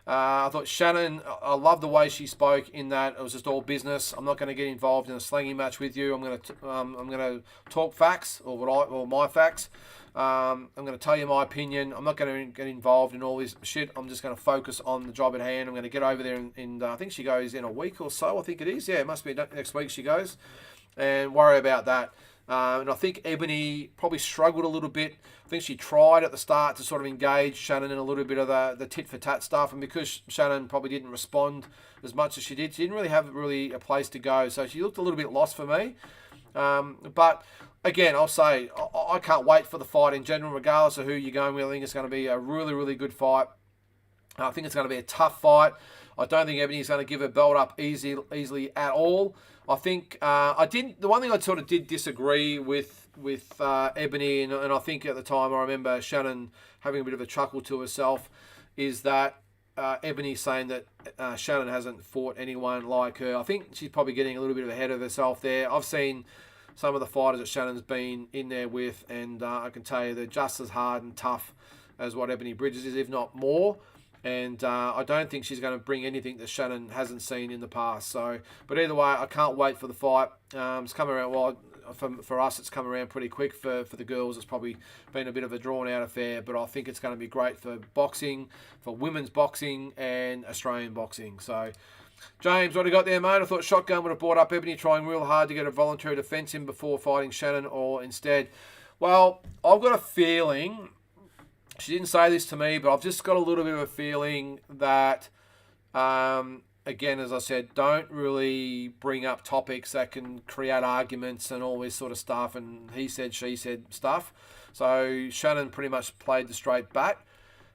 I thought Shannon, I love the way she spoke in that it was just all business. I'm not going to get involved in a slanging match with you. I'm going to talk facts or my facts. I'm going to tell you my opinion. I'm not going to get involved in all this shit. I'm just going to focus on the job at hand. I'm going to get over there in I think she goes in a week or so. I think it is. Yeah, it must be next week she goes, and worry about that. And I think Ebony probably struggled a little bit. I think she tried at the start to sort of engage Shannon in a little bit of the tit-for-tat stuff. And because Shannon probably didn't respond as much as she didn't really have a place to go. So she looked a little bit lost for me. But again, I'll say I can't wait for the fight in general, regardless of who you're going with. I think it's going to be a really, really good fight. I think it's going to be a tough fight. I don't think Ebony's going to give her belt up easily at all. I think the one thing I sort of did disagree with Ebony, and I think at the time I remember Shannon having a bit of a chuckle to herself, is that Ebony saying that Shannon hasn't fought anyone like her. I think she's probably getting a little bit ahead of herself there. I've seen some of the fighters that Shannon's been in there with, and I can tell you they're just as hard and tough as what Ebony Bridges is, if not more. And I don't think she's going to bring anything that Shannon hasn't seen in the past. So, but either way, I can't wait for the fight. It's come around. Well, for us, it's come around pretty quick. For the girls, it's probably been a bit of a drawn-out affair. But I think it's going to be great for boxing, for women's boxing, and Australian boxing. So, James, what do you got there, mate? I thought Shotgun would have brought up Ebony trying real hard to get a voluntary defence in before fighting Shannon, or instead. Well, I've got a feeling. She didn't say this to me, but I've just got a little bit of a feeling that, again, as I said, don't really bring up topics that can create arguments and all this sort of stuff and he said, she said stuff. So Shannon pretty much played the straight bat.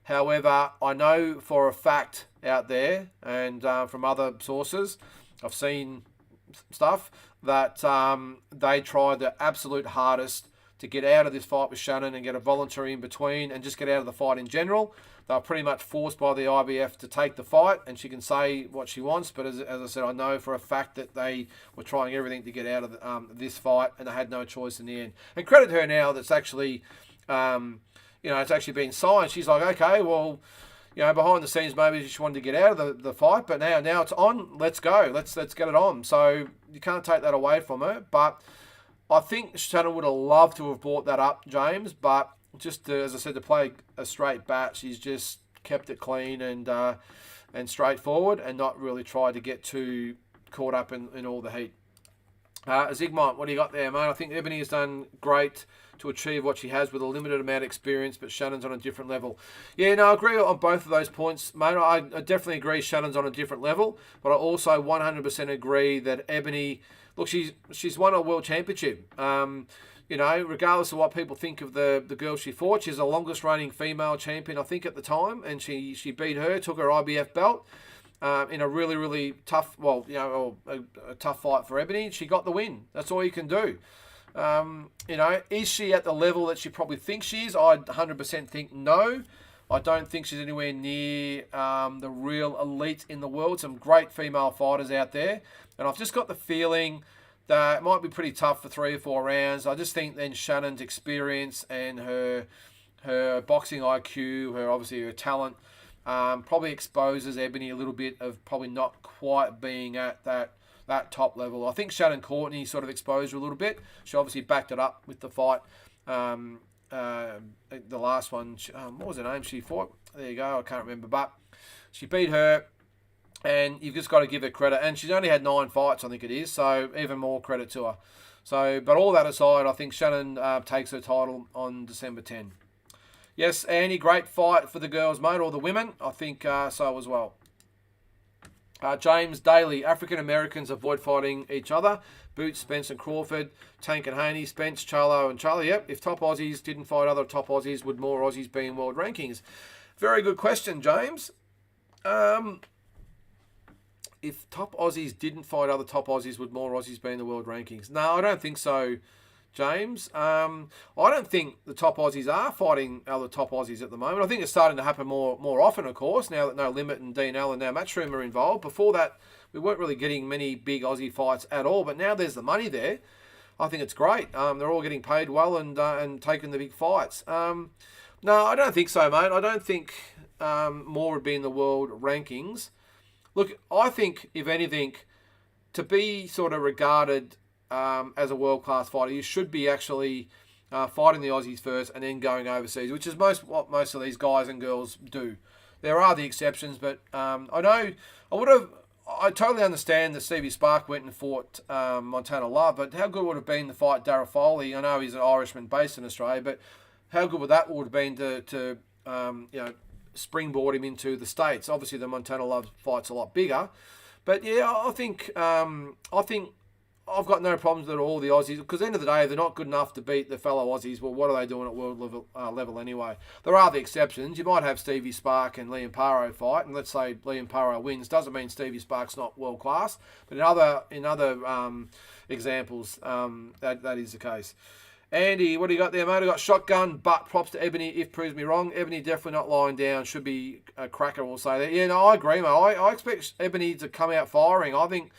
However, I know for a fact out there and from other sources, I've seen stuff that they tried their absolute hardest to get out of this fight with Shannon and get a voluntary in between and just get out of the fight in general. They were pretty much forced by the IBF to take the fight, and she can say what she wants, but as I said, I know for a fact that they were trying everything to get out of this fight, and they had no choice in the end. And credit her now that's actually, it's actually been signed. She's like, okay, well, behind the scenes, maybe she wanted to get out of the fight, but now it's on. Let's go. Let's get it on. So you can't take that away from her, but I think Shannon would have loved to have brought that up, James, but just as I said, to play a straight bat, she's just kept it clean and and straightforward, and not really try to get too caught up in all the heat. Zigmont, what do you got there, mate? I think Ebony has done great to achieve what she has with a limited amount of experience, but Shannon's on a different level. Yeah, no, I agree on both of those points, mate. I definitely agree Shannon's on a different level, but I also 100% agree that Ebony, look, she's won a world championship. You know, regardless of what people think of the girl she fought, she's the longest reigning female champion, I think, at the time, and she beat her, took her IBF belt. In a really, really tough, well, you know, a tough fight for Ebony. She got the win. That's all you can do. You know, is she at the level that she probably thinks she is? I 100% think no. I don't think she's anywhere near the real elite in the world. Some great female fighters out there. And I've just got the feeling that it might be pretty tough for 3 or 4 rounds. I just think then Shannon's experience and her boxing IQ, obviously her talent, probably exposes Ebony a little bit of probably not quite being at that top level. I think Shannon Courtney sort of exposed her a little bit. She obviously backed it up with the fight. The last one, what was her name she fought? There you go, I can't remember. But she beat her, and you've just got to give her credit. And she's only had 9 fights, I think it is, so even more credit to her. So, but all that aside, I think Shannon takes her title on December 10. Yes, Annie, great fight for the girls, mate, or the women. I think so as well. James Daly, African Americans avoid fighting each other. Boots, Spence and Crawford, Tank and Haney, Spence, Charlo and Charlie. Yep, if top Aussies didn't fight other top Aussies, would more Aussies be in world rankings? Very good question, James. If top Aussies didn't fight other top Aussies, would more Aussies be in the world rankings? No, I don't think so, James. I don't think the top Aussies are fighting other top Aussies at the moment. I think it's starting to happen more often, of course, now that No Limit and Dean Allen, now Matchroom are involved. Before that, we weren't really getting many big Aussie fights at all, but now there's the money there. I think it's great. They're all getting paid well and taking the big fights. No, I don't think so, mate. I don't think more would be in the world rankings. Look, I think, if anything, to be sort of regarded as a world-class fighter, you should be actually fighting the Aussies first and then going overseas, which is what most of these guys and girls do. There are the exceptions, but I totally understand that Stevie Spark went and fought Montana Love, but how good would it have been to fight Darragh Foley? I know he's an Irishman based in Australia, but how good would have been to springboard him into the States? Obviously, the Montana Love fight's a lot bigger, but yeah, I think I've got no problems with all the Aussies, because at the end of the day, they're not good enough to beat the fellow Aussies. Well, what are they doing at world level anyway? There are the exceptions. You might have Stevie Spark and Liam Paro fight, and let's say Liam Paro wins. Doesn't mean Stevie Spark's not world class, but in other examples, that is the case. Andy, what do you got there, mate? I got shotgun, but props to Ebony if proves me wrong. Ebony definitely not lying down. Should be a cracker, we'll say that. Yeah, no, I agree, mate. I expect Ebony to come out firing. I think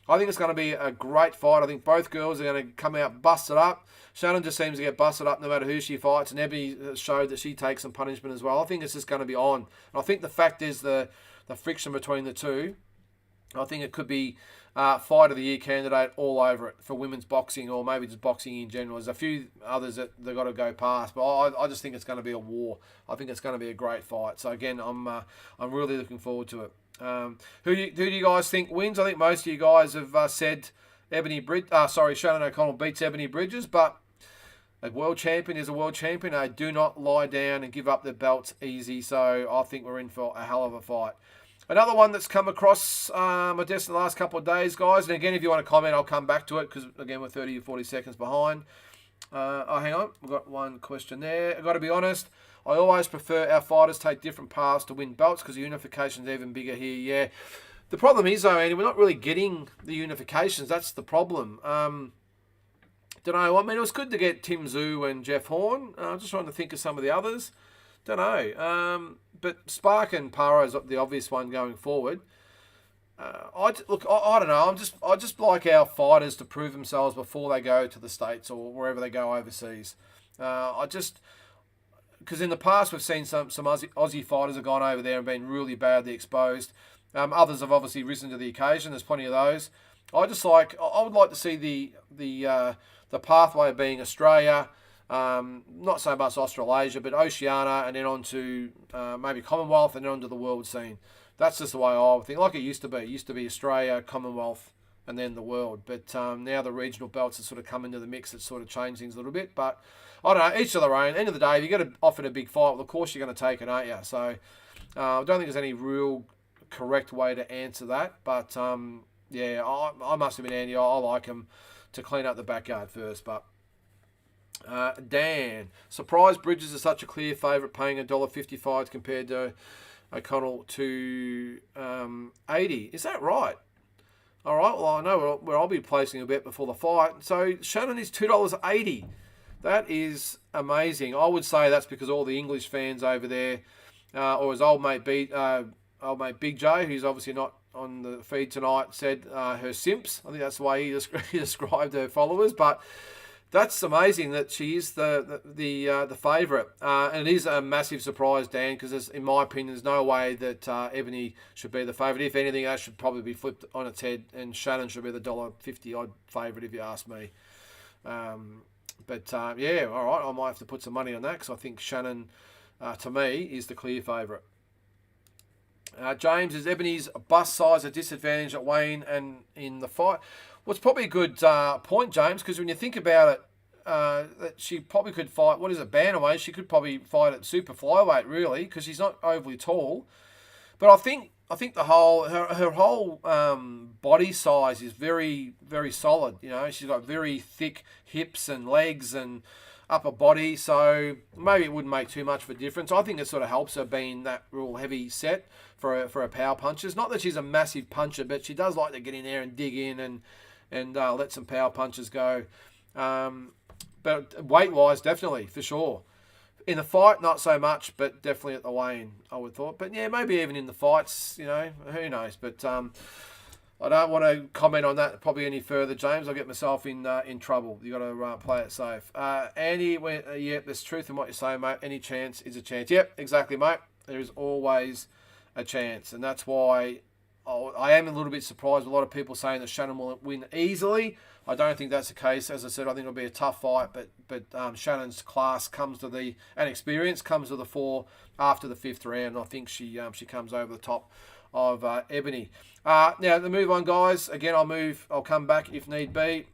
it's going to be a great fight. I think both girls are going to come out busted up. Shannon just seems to get busted up no matter who she fights, and Ebony showed that she takes some punishment as well. I think it's just going to be on. And I think the fact is the friction between the two, I think it could be Fight of the Year candidate all over it for women's boxing, or maybe just boxing in general. There's a few others that they've got to go past, but I just think it's going to be a war. I think it's going to be a great fight. So again, I'm really looking forward to it. Who do you guys think wins? I think most of you guys have said Shannon O'Connell beats Ebony Bridges, but a world champion is a world champion. They do not lie down and give up their belts easy, so I think we're in for a hell of a fight. Another one that's come across my desk in the last couple of days, guys, and again, if you want to comment, I'll come back to it, because again, we're 30 or 40 seconds behind. Hang on, we've got one question there. I've got to be honest, I always prefer our fighters take different paths to win belts, because the unification's even bigger here. Yeah, the problem is, though, Andy, we're not really getting the unifications. That's the problem. Don't know. I mean, it was good to get Tim Tszyu and Jeff Horn. I'm just trying to think of some of the others. Don't know. But Spark and Paro is the obvious one going forward. I don't know. I just like our fighters to prove themselves before they go to the States or wherever they go overseas. Because in the past we've seen some Aussie fighters have gone over there and been really badly exposed. Others have obviously risen to the occasion. There's plenty of those. I would like to see the pathway being Australia, Not so much Australasia, but Oceania, and then on to maybe Commonwealth, and then on to the world scene. That's just the way I would think, like it used to be. It used to be Australia, Commonwealth, and then the world. But now the regional belts have sort of come into the mix. It's sort of changed things a little bit. But I don't know, each of their own. End of the day, if you get offered a big fight, well, of course you're going to take it, aren't you? So I don't think there's any real correct way to answer that. But yeah, I must have been Andy. I like him to clean up the backyard first. But Dan, surprise Bridges is such a clear favourite, paying $1.55 compared to O'Connell to 80. Is that right? All right, well, I know where I'll be placing a bet before the fight. So Shannon is $2.80. That is amazing. I would say that's because all the English fans over there, or his old mate Big J, who's obviously not on the feed tonight, said her simps. I think that's the way he described her followers. But that's amazing that she is the favourite, and it is a massive surprise, Dan, because in my opinion, there's no way that Ebony should be the favourite. If anything, that should probably be flipped on its head, and Shannon should be the $1.50 odd favourite, if you ask me. But yeah, all right, I might have to put some money on that because I think Shannon, to me, is the clear favourite. James, is Ebony's bust size a disadvantage at Wayne and in the fight? Well, it's probably a good point, James, because when you think about it, that she probably could fight, what is it, bantamweight? She could probably fight at super flyweight, really, because she's not overly tall. But I think the whole her whole body size is very, very solid. You know, she's got very thick hips and legs and upper body, so maybe it wouldn't make too much of a difference. I think it sort of helps her being that real heavy set for her power punches. Not that she's a massive puncher, but she does like to get in there and dig in and let some power punches go. But weight-wise, definitely, for sure. In the fight, not so much, but definitely at the weigh-in, I would thought. But yeah, maybe even in the fights, you know, who knows. But I don't want to comment on that probably any further, James. I'll get myself in trouble. You got to play it safe. Andy, yep, there's truth in what you're saying, mate. Any chance is a chance. Yep, exactly, mate. There is always a chance, and that's why I am a little bit surprised with a lot of people saying that Shannon will win easily. I don't think that's the case. As I said, I think it'll be a tough fight, but Shannon's class and experience comes to the fore after the fifth round. I think she comes over the top of Ebony. Now, to move on, guys. Again, I'll come back if need be.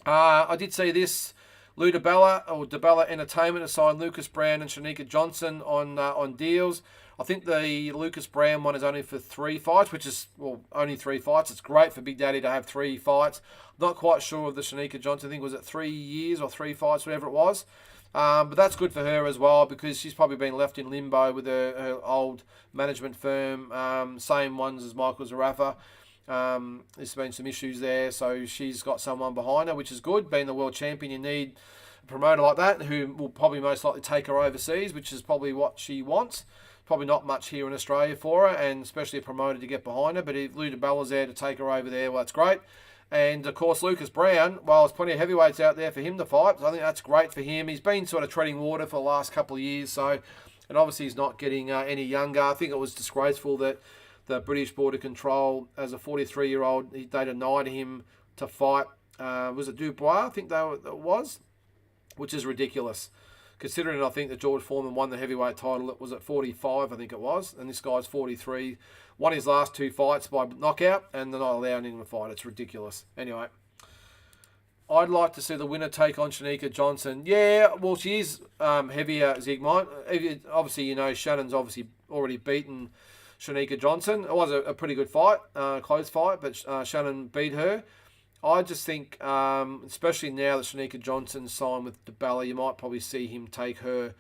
I did see this. Lou DiBella, or DiBella Entertainment, has signed Lucas Brown and Shanika Johnson on deals. I think the Lucas Brown one is only for 3 fights, which is, well, only 3 fights. It's great for Big Daddy to have 3 fights. Not quite sure of the Shanika Johnson. I think, was it 3 years or 3 fights, whatever it was. But that's good for her as well, because she's probably been left in limbo with her old management firm, same ones as Michael Zarafa. There's been some issues there, so she's got someone behind her, which is good. Being the world champion, you need a promoter like that who will probably most likely take her overseas, which is probably what she wants. Probably not much here in Australia for her, and especially a promoter to get behind her. But if Lou DiBella's there to take her over there, well, that's great. And, of course, Lucas Brown, well, there's plenty of heavyweights out there for him to fight. So I think that's great for him. He's been sort of treading water for the last couple of years, so, and obviously he's not getting any younger. I think it was disgraceful that the British Border Control, as a 43-year-old, they denied him to fight. Was it Dubois? I think it was, which is ridiculous. Considering I think that George Foreman won the heavyweight title, it was at 45, I think it was, and this guy's 43. Won his last 2 fights by knockout, and they're not allowing him to fight. It's ridiculous. Anyway, I'd like to see the winner take on Shanika Johnson. Yeah, well, she is heavier, Zygmunt. Obviously, you know, Shannon's obviously already beaten Shanika Johnson. It was a pretty good fight, close fight, but Shannon beat her. I just think, especially now that Shanika Johnson's signed with DiBella, you might probably see him take her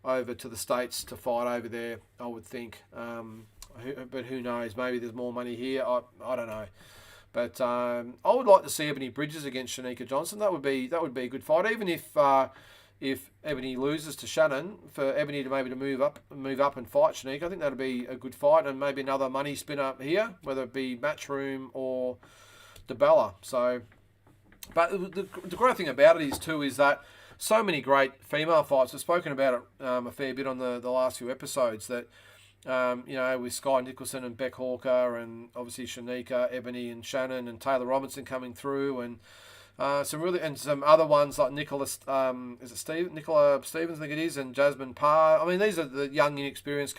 over to the States to fight over there, I would think. But who knows? Maybe there's more money here. I don't know. But I would like to see Ebony Bridges against Shanika Johnson. That would be a good fight. Even if Ebony loses to Shannon, for Ebony to maybe move up and fight Shanika, I think that'd be a good fight, and maybe another money spinner here, whether it be Matchroom or DiBella. So, but the great thing about it is that so many great female fights. We've spoken about it a fair bit on the last few episodes. That you know, with Sky Nicholson and Beck Hawker, and obviously Shanika, Ebony, and Shannon, and Taylor Robinson coming through, and Some other ones like Nicholas, Nicola Stevens, I think it is, and Jasmine Parr. I mean, these are the young, inexperienced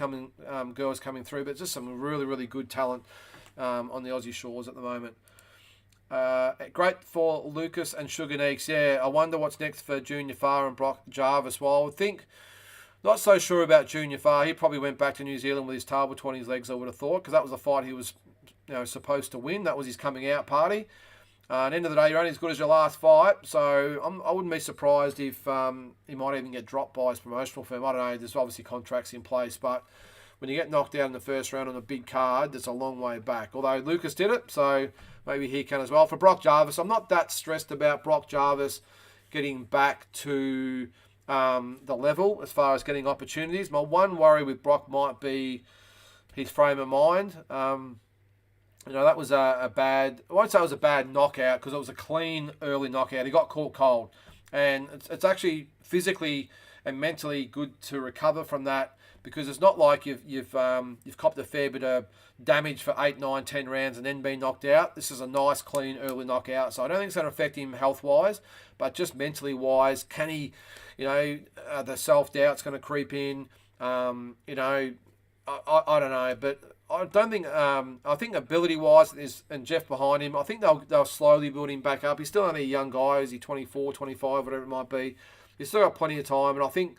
girls coming through, but just some really, really good talent on the Aussie shores at the moment. Great for Lucas and Sugar Neeks. Yeah, I wonder what's next for Junior Farr and Brock Jarvis. Well, I would think, not so sure about Junior Farr. He probably went back to New Zealand with his tail between his legs, I would have thought, because that was the fight he was supposed to win. That was his coming out party. At the end of the day, you're only as good as your last fight, so I wouldn't be surprised if he might even get dropped by his promotional firm. I don't know, there's obviously contracts in place, but when you get knocked out in the first round on a big card, that's a long way back. Although Lucas did it, so maybe he can as well. For Brock Jarvis, I'm not that stressed about Brock Jarvis getting back to the level as far as getting opportunities. My one worry with Brock might be his frame of mind. That was a bad, I won't say it was a bad knockout because it was a clean early knockout. He got caught cold. And it's actually physically and mentally good to recover from that, because it's not like you've copped a fair bit of damage for 8, 9, 10 rounds and then been knocked out. This is a nice, clean early knockout. So I don't think it's going to affect him health-wise, but just mentally-wise, can he, the self-doubt's going to creep in. I don't know, but I don't think. I think ability-wise, and Jeff behind him, I think they'll slowly build him back up. He's still only a young guy. Is he 24, 25, whatever it might be? He's still got plenty of time, and I think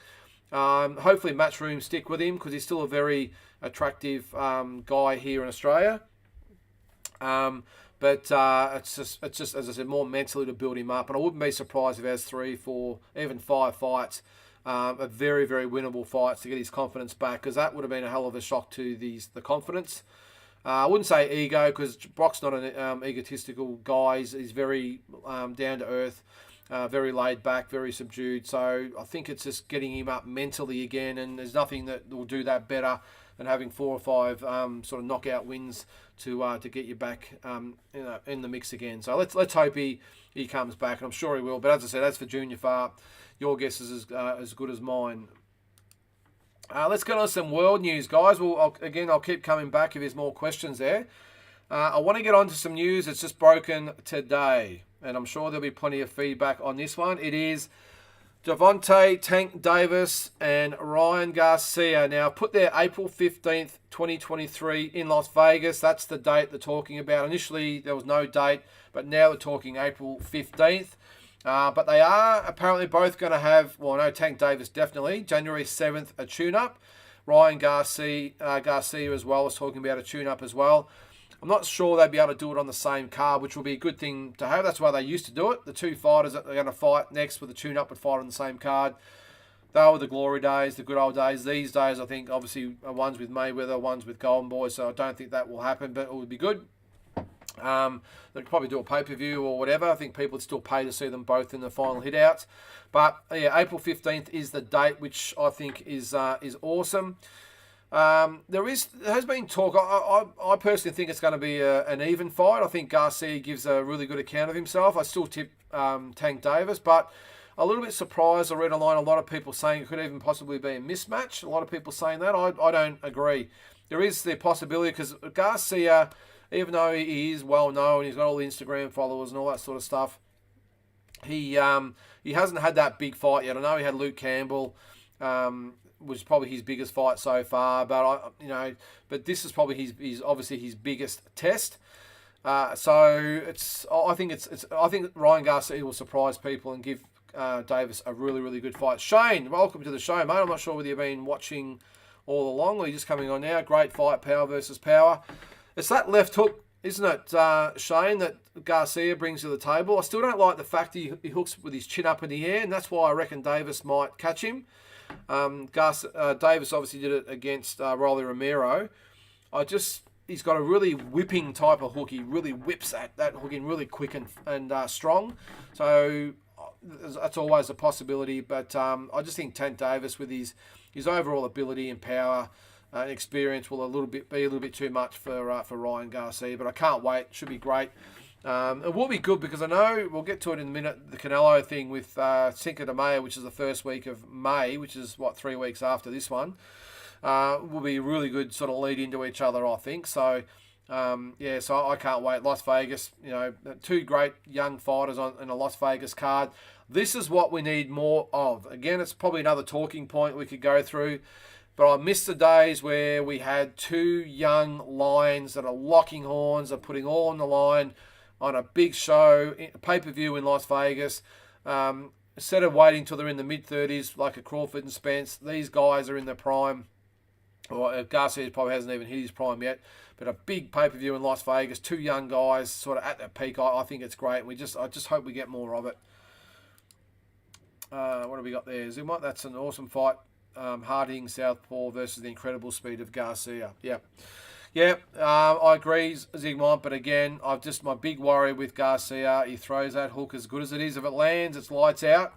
hopefully Matchroom stick with him because he's still a very attractive guy here in Australia. But it's just as I said, more mentally to build him up, and I wouldn't be surprised if he has 3, 4, even 5 fights. A very, very winnable fights to get his confidence back, because that would have been a hell of a shock to the confidence. I wouldn't say ego, because Brock's not an egotistical guy. He's very down to earth, very laid back, very subdued. So I think it's just getting him up mentally again, and there's nothing that will do that better than having 4 or 5 sort of knockout wins to get you back in the mix again. So let's hope he comes back, and I'm sure he will. But as I said, as for Junior Farr, your guess is as good as mine. Let's get on to some world news, guys. I'll keep coming back if there's more questions there. I want to get on to some news that's just broken today, and I'm sure there'll be plenty of feedback on this one. It is Gervonta Tank Davis and Ryan Garcia now put their April 15th, 2023 in Las Vegas. That's the date they're talking about. Initially, there was no date, but now they're talking April 15th. But they are apparently both going to have, Tank Davis definitely, January 7th, a tune-up. Ryan Garcia as well is talking about a tune-up as well. I'm not sure they'd be able to do it on the same card, which will be a good thing to have. That's why they used to do it. The two fighters that they're going to fight next with the tune-up would fight on the same card. They were the glory days, the good old days. These days, I think, obviously, one's with Mayweather, one's with Golden Boy, so I don't think that will happen, but it would be good. They'd probably do a pay-per-view or whatever. I think people would still pay to see them both in the final hit-outs. But, yeah, April 15th is the date, which I think is awesome. There has been talk. I personally think it's going to be an even fight. I think Garcia gives a really good account of himself. I still tip Tank Davis, but a little bit surprised. I read online a lot of people saying it could even possibly be a mismatch. A lot of people saying that. I don't agree. There is the possibility, because Garcia, even though he is well known, he's got all the Instagram followers and all that sort of stuff, he hasn't had that big fight yet. I know he had Luke Campbell, was probably his biggest fight so far, but but this is probably his obviously his biggest test. So I think Ryan Garcia will surprise people and give Davis a really, really good fight. Shane, welcome to the show, mate. I'm not sure whether you've been watching all along or you're just coming on now. Great fight, power versus power. It's that left hook, isn't it, Shane, that Garcia brings to the table. I still don't like the fact he hooks with his chin up in the air, and that's why I reckon Davis might catch him. Davis obviously did it against Rolly Romero. He's got a really whipping type of hook. He really whips that hook in really quick and strong. So that's always a possibility. But I just think Tank Davis, with his overall ability and power and experience, will be a little bit too much for Ryan Garcia. But I can't wait. It should be great. It will be good, because I know we'll get to it in a minute. The Canelo thing with Cinco de Mayo, which is the first week of May, which is 3 weeks after this one, will be a really good sort of lead into each other, I think. So Yeah, so I can't wait. Las Vegas, two great young fighters in a Las Vegas card. This is what we need more of. Again, it's probably another talking point we could go through. But I miss the days where we had two young lions that are locking horns, are putting all on the line on a big show, pay-per-view in Las Vegas. Instead of waiting till they're in the mid-30s like a Crawford and Spence, these guys are in their prime. Or Garcia probably hasn't even hit his prime yet. But a big pay-per-view in Las Vegas, two young guys sort of at their peak. I think it's great. I just hope we get more of it. What have we got there? Zumot, that's an awesome fight. Hard-hitting southpaw versus the incredible speed of Garcia. Yeah, I agree, Zygmunt, but again, my big worry with Garcia, he throws that hook as good as it is. If it lands, it's lights out.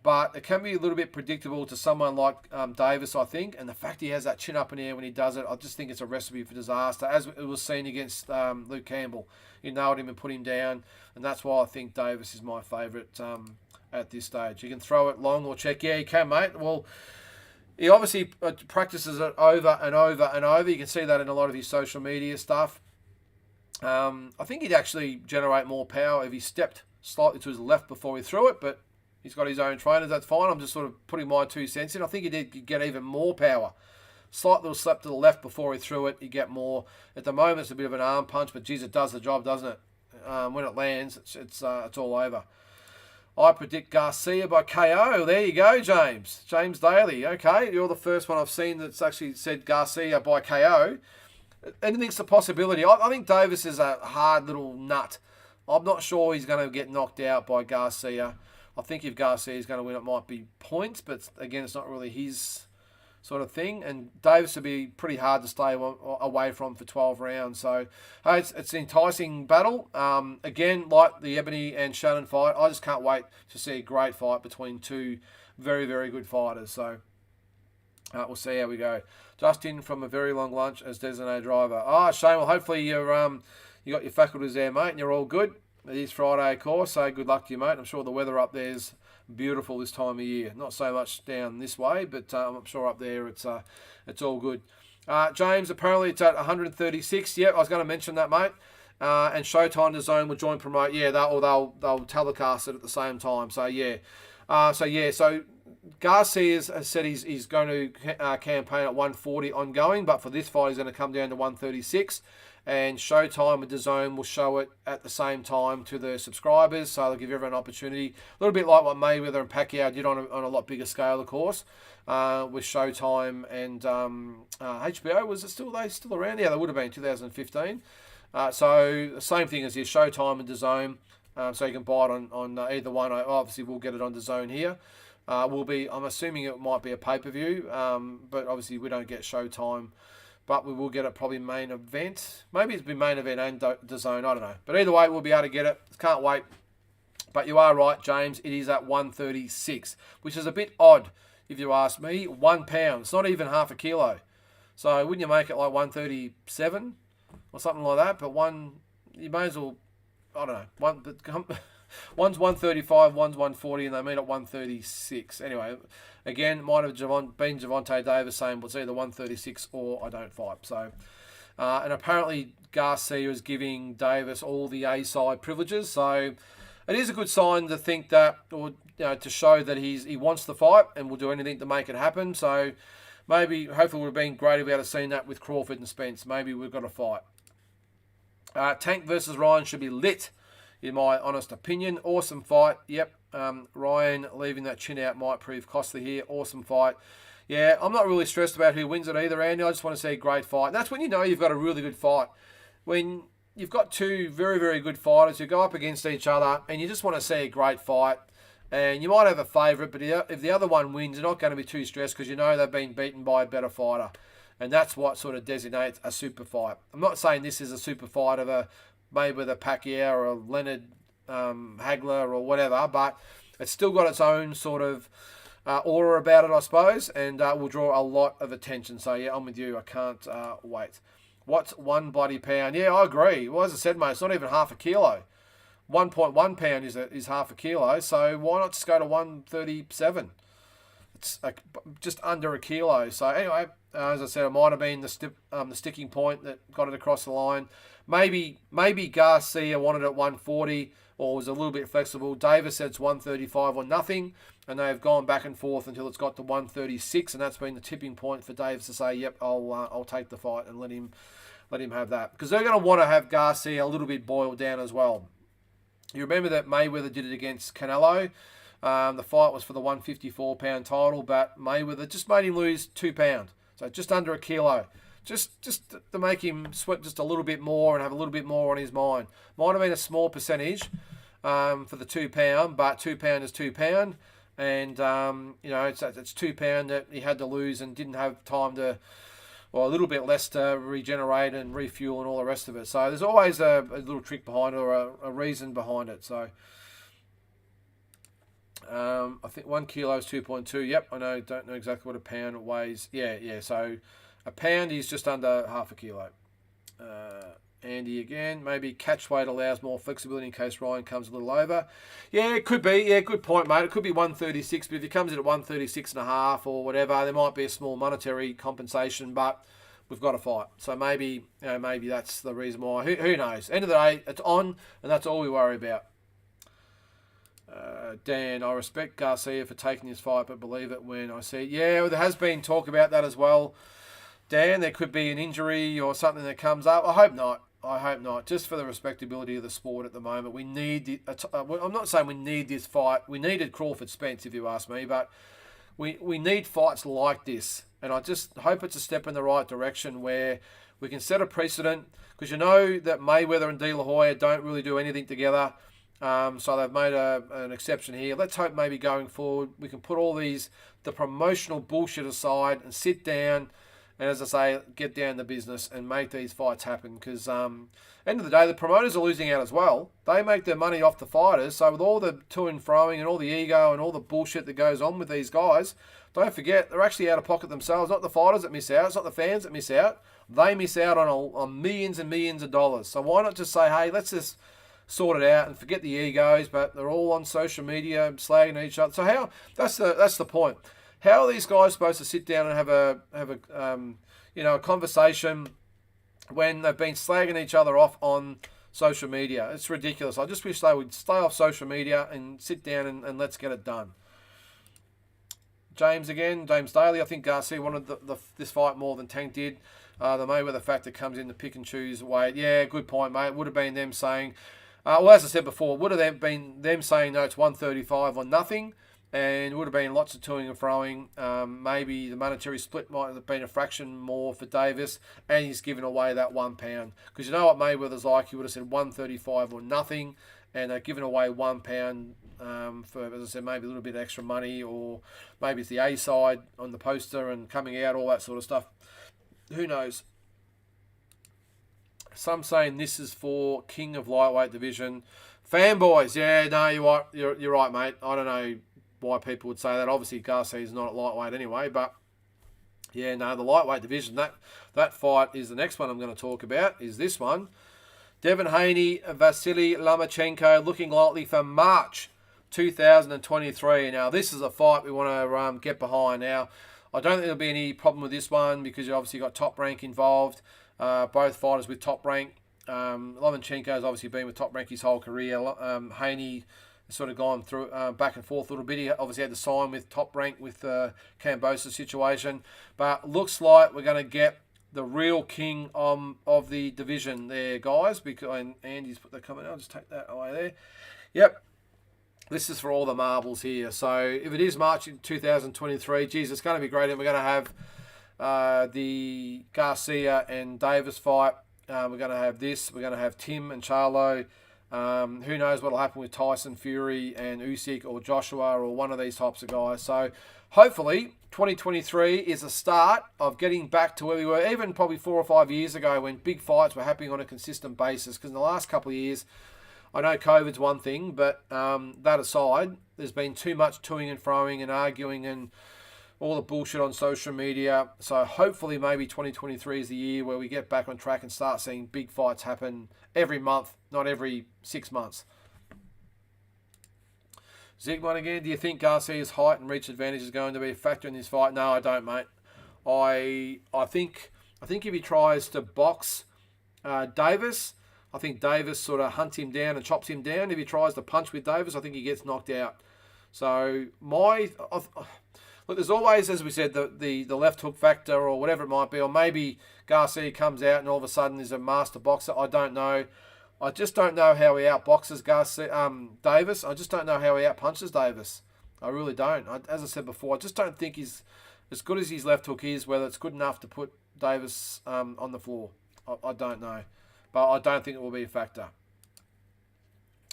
But it can be a little bit predictable to someone like Davis, I think. And the fact he has that chin up in the air when he does it, I just think it's a recipe for disaster, as it was seen against Luke Campbell. He nailed him and put him down. And that's why I think Davis is my favourite at this stage. You can throw it long or check. Yeah, you can, mate. Well, he obviously practices it over and over and over. You can see that in a lot of his social media stuff. I think he'd actually generate more power if he stepped slightly to his left before he threw it, but he's got his own trainers. That's fine. I'm just sort of putting my 2 cents in. I think he did get even more power. Slight little slap to the left before he threw it, you get more. At the moment, it's a bit of an arm punch, but geez, it does the job, doesn't it? When it lands, it's all over. I predict Garcia by KO. There you go, James. James Daly. Okay, you're the first one I've seen that's actually said Garcia by KO. Anything's a possibility. I think Davis is a hard little nut. I'm not sure he's going to get knocked out by Garcia. I think if Garcia is going to win, it might be points, but again, it's not really his sort of thing. And Davis would be pretty hard to stay away from for 12 rounds. So, hey, it's an enticing battle. Again, like the Ebony and Shannon fight, I just can't wait to see a great fight between two very, very good fighters. So, we'll see how we go. Justin from a very long lunch as designated driver. Shane, well, hopefully you got your faculties there, mate, and you're all good. It is Friday, of course, so good luck to you, mate. I'm sure the weather up there is beautiful this time of year. Not so much down this way, but I'm sure up there it's all good. James, apparently it's at 136. Yeah, I was going to mention that, mate. And Showtime DAZN will join promote. Yeah, they'll telecast it at the same time. So yeah, so Garcia has said he's going to campaign at 140 ongoing, but for this fight he's going to come down to 136. And Showtime and DAZN will show it at the same time to the subscribers, so they'll give everyone an opportunity. A little bit like what Mayweather and Pacquiao did on a lot bigger scale, of course, with Showtime and HBO. Was it still around? Yeah, they would have been 2015. So the same thing as your Showtime and DAZN. So you can buy it on either one. Obviously, we'll get it on DAZN here. I'm assuming it might be a pay-per-view, but obviously we don't get Showtime. But we will get it probably main event. Maybe it's been main event and DAZN, I don't know. But either way, we'll be able to get it. Can't wait. But you are right, James. It is at 136, which is a bit odd, if you ask me. 1 pound. It's not even half a kilo. So wouldn't you make it like 137 or something like that? But you may as well, I don't know. One's 135, one's 140, and they meet at 136. Anyway, again, might have been Gervonta Davis saying, well, it's either 136 or I don't fight. So, and apparently Garcia is giving Davis all the A-side privileges. So it is a good sign to think that, or to show that he wants the fight and will do anything to make it happen. So hopefully, it would have been great if we had seen that with Crawford and Spence. Maybe we've got a fight. Tank versus Ryan should be lit, in my honest opinion. Awesome fight. Yep. Ryan leaving that chin out might prove costly here. Awesome fight. Yeah, I'm not really stressed about who wins it either, Andy. I just want to see a great fight. And that's when you know you've got a really good fight. When you've got two very, very good fighters who go up against each other and you just want to see a great fight. And you might have a favourite, but if the other one wins, you're not going to be too stressed because you know they've been beaten by a better fighter. And that's what sort of designates a super fight. I'm not saying this is a super fight of a Mayweather Pacquiao or a Leonard Hagler or whatever, but it's still got its own sort of aura about it, I suppose, and will draw a lot of attention. So yeah, I'm with you. I can't wait. What's 1 bloody pound? Yeah, I agree. Well, as I said, mate, it's not even half a kilo. 1.1 pound is half a kilo, so why not just go to 137? it's just under a kilo. So anyway, as I said, it might have been the sticking point that got it across the line. Maybe Garcia wanted it 140 or was a little bit flexible. Davis said it's 135 or nothing, and they've gone back and forth until it's got to 136, and that's been the tipping point for Davis to say, "Yep, I'll take the fight and let him have that," because they're going to want to have Garcia a little bit boiled down as well. You remember that Mayweather did it against Canelo. The fight was for the 154-pound title, but Mayweather just made him lose 2 pounds, so just under a kilo. Just to make him sweat just a little bit more and have a little bit more on his mind. Might have been a small percentage for the 2 pound, but 2 pound is 2 pound, and it's 2 pound that he had to lose and didn't have time to, well, a little bit less to regenerate and refuel and all the rest of it. So there's always a little trick behind it, or a reason behind it. So I think 1 kilo is 2.2. Yep, I know. Don't know exactly what a pound weighs. Yeah. So a pound is just under half a kilo. Andy again, maybe catch weight allows more flexibility in case Ryan comes a little over. Yeah, it could be. Yeah, good point, mate. It could be 136, but if he comes in at 136 and a half or whatever, there might be a small monetary compensation, but we've got to fight. So maybe that's the reason why. Who knows? End of the day, it's on, and that's all we worry about. Dan, I respect Garcia for taking this fight, but believe it when I see it. Yeah, well, there has been talk about that as well. Dan, there could be an injury or something that comes up. I hope not. Just for the respectability of the sport at the moment. We need, I'm not saying we need this fight. We needed Crawford Spence, if you ask me, but we need fights like this. And I just hope it's a step in the right direction where we can set a precedent, because you know that Mayweather and De La Hoya don't really do anything together. So they've made an exception here. Let's hope maybe going forward we can put all the promotional bullshit aside and sit down and, as I say, get down to business and make these fights happen. Because end of the day, the promoters are losing out as well. They make their money off the fighters. So with all the to and froing and all the ego and all the bullshit that goes on with these guys, don't forget they're actually out of pocket themselves. Not the fighters that miss out. It's not the fans that miss out. They miss out on millions and millions of dollars. So why not just say, hey, let's just sort it out and forget the egos? But they're all on social media slagging each other. So that's the point. How are these guys supposed to sit down and have a conversation when they've been slagging each other off on social media? It's ridiculous. I just wish they would stay off social media and sit down and let's get it done. James Daly. I think Garcia wanted this fight more than Tank did. The Mayweather factor comes in to pick and choose weight. Yeah, good point, mate. It would have been them saying, as I said before, would have been them saying no, it's 135 or nothing. And it would have been lots of toing and froing. Maybe the monetary split might have been a fraction more for Davis, and he's given away that 1 pound. Because you know what Mayweather's like, he would have said 135 or nothing, and they've given away 1 pound for, as I said, maybe a little bit extra money, or maybe it's the A side on the poster and coming out, all that sort of stuff. Who knows? Some saying this is for King of Lightweight division. Fanboys, yeah, no, you're right, mate. I don't know why people would say that. Obviously, Garcia's not at lightweight anyway, but yeah, no, the lightweight division, that fight is the next one I'm going to talk about, is this one. Devin Haney, Vasily Lomachenko, looking likely for March 2023. Now, this is a fight we want to get behind. Now, I don't think there'll be any problem with this one because you obviously got Top Rank involved, both fighters with Top Rank. Lomachenko's obviously been with Top Rank his whole career. Haney sort of gone through back and forth a little bit. He obviously had to sign with Top Rank with the Cambosa situation. But looks like we're going to get the real king of the division there, guys. And Andy's put the comment. I'll just take that away there. Yep. This is for all the marbles here. So if it is March 2023, geez, it's going to be great. And we're going to have the Garcia and Davis fight. We're going to have this. We're going to have Tim and Charlo. Who knows what will happen with Tyson Fury and Usyk or Joshua or one of these types of guys. So hopefully 2023 is a start of getting back to where we were even probably 4 or 5 years ago when big fights were happening on a consistent basis. Because in the last couple of years, I know COVID's one thing, but that aside, there's been too much toing and froing and arguing and all the bullshit on social media. So hopefully maybe 2023 is the year where we get back on track and start seeing big fights happen every month, not every 6 months. Zigmund again. Do you think Garcia's height and reach advantage is going to be a factor in this fight? No, I don't, mate. I think if he tries to box Davis, I think Davis sort of hunts him down and chops him down. If he tries to punch with Davis, I think he gets knocked out. So look, there's always, as we said, the left hook factor or whatever it might be, or maybe Garcia comes out and all of a sudden is a master boxer. I don't know. I just don't know how he outboxes Davis. I just don't know how he outpunches Davis. I really don't. As I said before, I just don't think he's as good as his left hook is, whether it's good enough to put Davis on the floor. I don't know. But I don't think it will be a factor.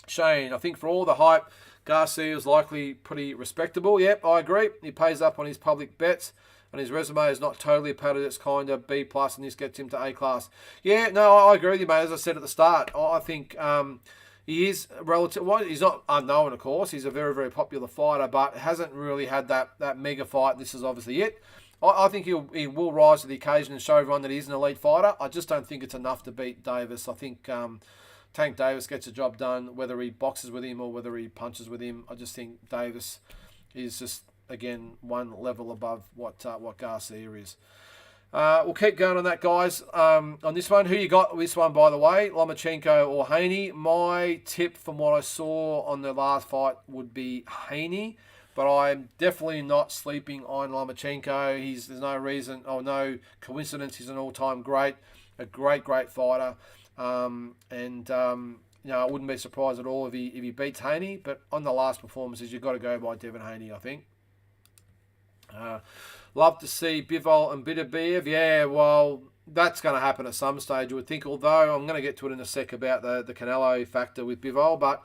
Shane, I think for all the hype, Garcia is likely pretty respectable. Yep, I agree. He pays up on his public bets, and his resume is not totally padded. It's kind of B+, and this gets him to A class. Yeah, no, I agree with you, mate. As I said at the start, I think he is relative. Well, he's not unknown, of course. He's a very, very popular fighter, but hasn't really had that mega fight. This is obviously it. I think he will rise to the occasion and show everyone that he's an elite fighter. I just don't think it's enough to beat Davis. I think Tank Davis gets the job done, whether he boxes with him or whether he punches with him. I just think Davis is just, again, one level above what Garcia is. We'll keep going on that, guys. On this one, who you got this one, by the way? Lomachenko or Haney? My tip from what I saw on the last fight would be Haney. But I'm definitely not sleeping on Lomachenko. There's no reason, no coincidence. He's an all-time great, a great fighter. I wouldn't be surprised at all if he beats Haney. But on the last performances, you've got to go by Devin Haney, I think. Love to see Bivol and Beterbiev. Yeah, well, that's going to happen at some stage, you would think. Although I'm going to get to it in a sec about the Canelo factor with Bivol, but.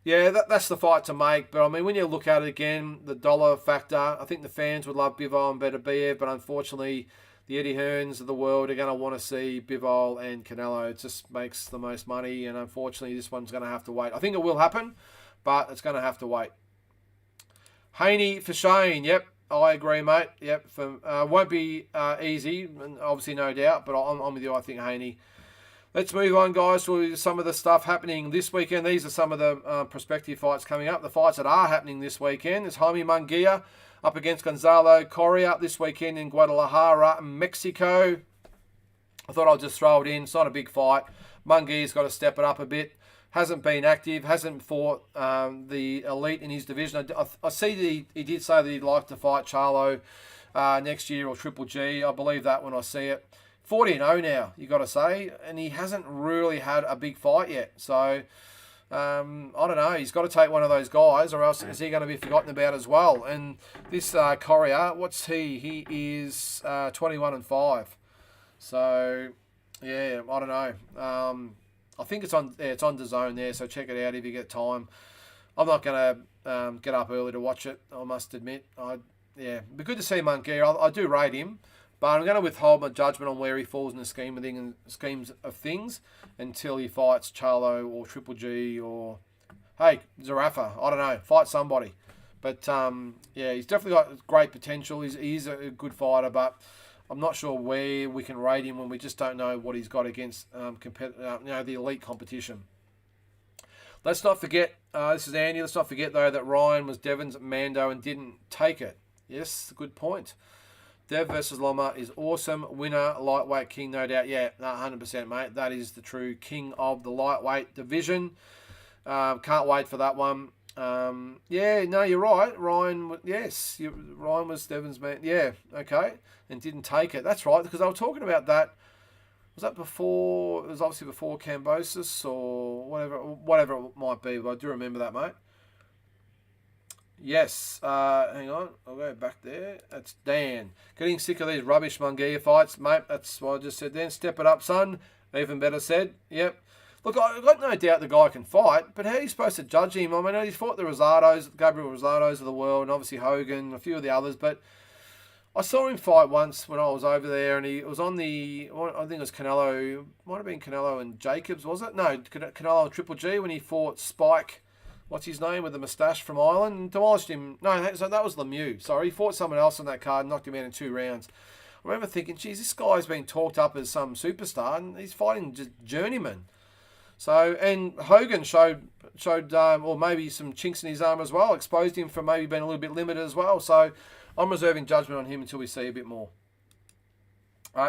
Yeah, that's the fight to make. But, I mean, when you look at it again, the dollar factor, I think the fans would love Bivol and Beterbiev, but unfortunately, the Eddie Hearns of the world are going to want to see Bivol and Canelo. It just makes the most money, and unfortunately, this one's going to have to wait. I think it will happen, but it's going to have to wait. Haney for Shane. Yep, I agree, mate. Yep, won't be easy, and obviously, no doubt, but I'm with you. I think Haney. Let's move on, guys, to some of the stuff happening this weekend. These are some of the prospective fights coming up. The fights that are happening this weekend is Jaime Munguia up against Gonzalo Correa this weekend in Guadalajara, Mexico. I thought I'll just throw it in. It's not a big fight. Munguia's got to step it up a bit. Hasn't been active. Hasn't fought the elite in his division. I see that he did say that he'd like to fight Charlo next year or Triple G. I believe that when I see it. 40-0 now, you got to say, and he hasn't really had a big fight yet. So, I don't know. He's got to take one of those guys, or else is he going to be forgotten about as well? And this Correa, what's he? He is 21-5. So, yeah, I don't know. I think it's on DAZN there, so check it out if you get time. I'm not going to get up early to watch it, I must admit. It'd be good to see Munguia. I do rate him. But I'm going to withhold my judgment on where he falls in the schemes of things until he fights Charlo or Triple G or, hey, Zarafa. I don't know. Fight somebody. But, he's definitely got great potential. He's a good fighter, but I'm not sure where we can rate him when we just don't know what he's got against the elite competition. Let's not forget, this is Andy, let's not forget, though, that Ryan was Devon's Mando and didn't take it. Yes, good point. Dev versus Loma is awesome. Winner, lightweight king, no doubt. Yeah, 100%, mate. That is the true king of the lightweight division. Can't wait for that one. You're right. Ryan was Devon's man. Yeah, okay. And didn't take it. That's right, because I was talking about that. Was that before? It was obviously before Cambosis or whatever it might be, but I do remember that, mate. Yes, hang on, I'll go back there. That's Dan. Getting sick of these rubbish Munguia fights, mate. That's what I just said then. Step it up, son. Even better said. Yep. Look, I've got no doubt the guy can fight, but how are you supposed to judge him? I mean, he's fought the Gabriel Rosados of the world, and obviously Hogan, a few of the others, but I saw him fight once when I was over there, and he was on I think it was Canelo, might have been Canelo and Jacobs, was it? No, Canelo and Triple G when he fought Spike. What's his name, with the moustache from Ireland, and demolished him. No, that was Lemieux. Sorry, he fought someone else on that card and knocked him out in 2 rounds. I remember thinking, geez, this guy's been talked up as some superstar, and he's fighting just journeyman. So, and Hogan showed or maybe some chinks in his arm as well, exposed him for maybe being a little bit limited as well. So, I'm reserving judgment on him until we see a bit more.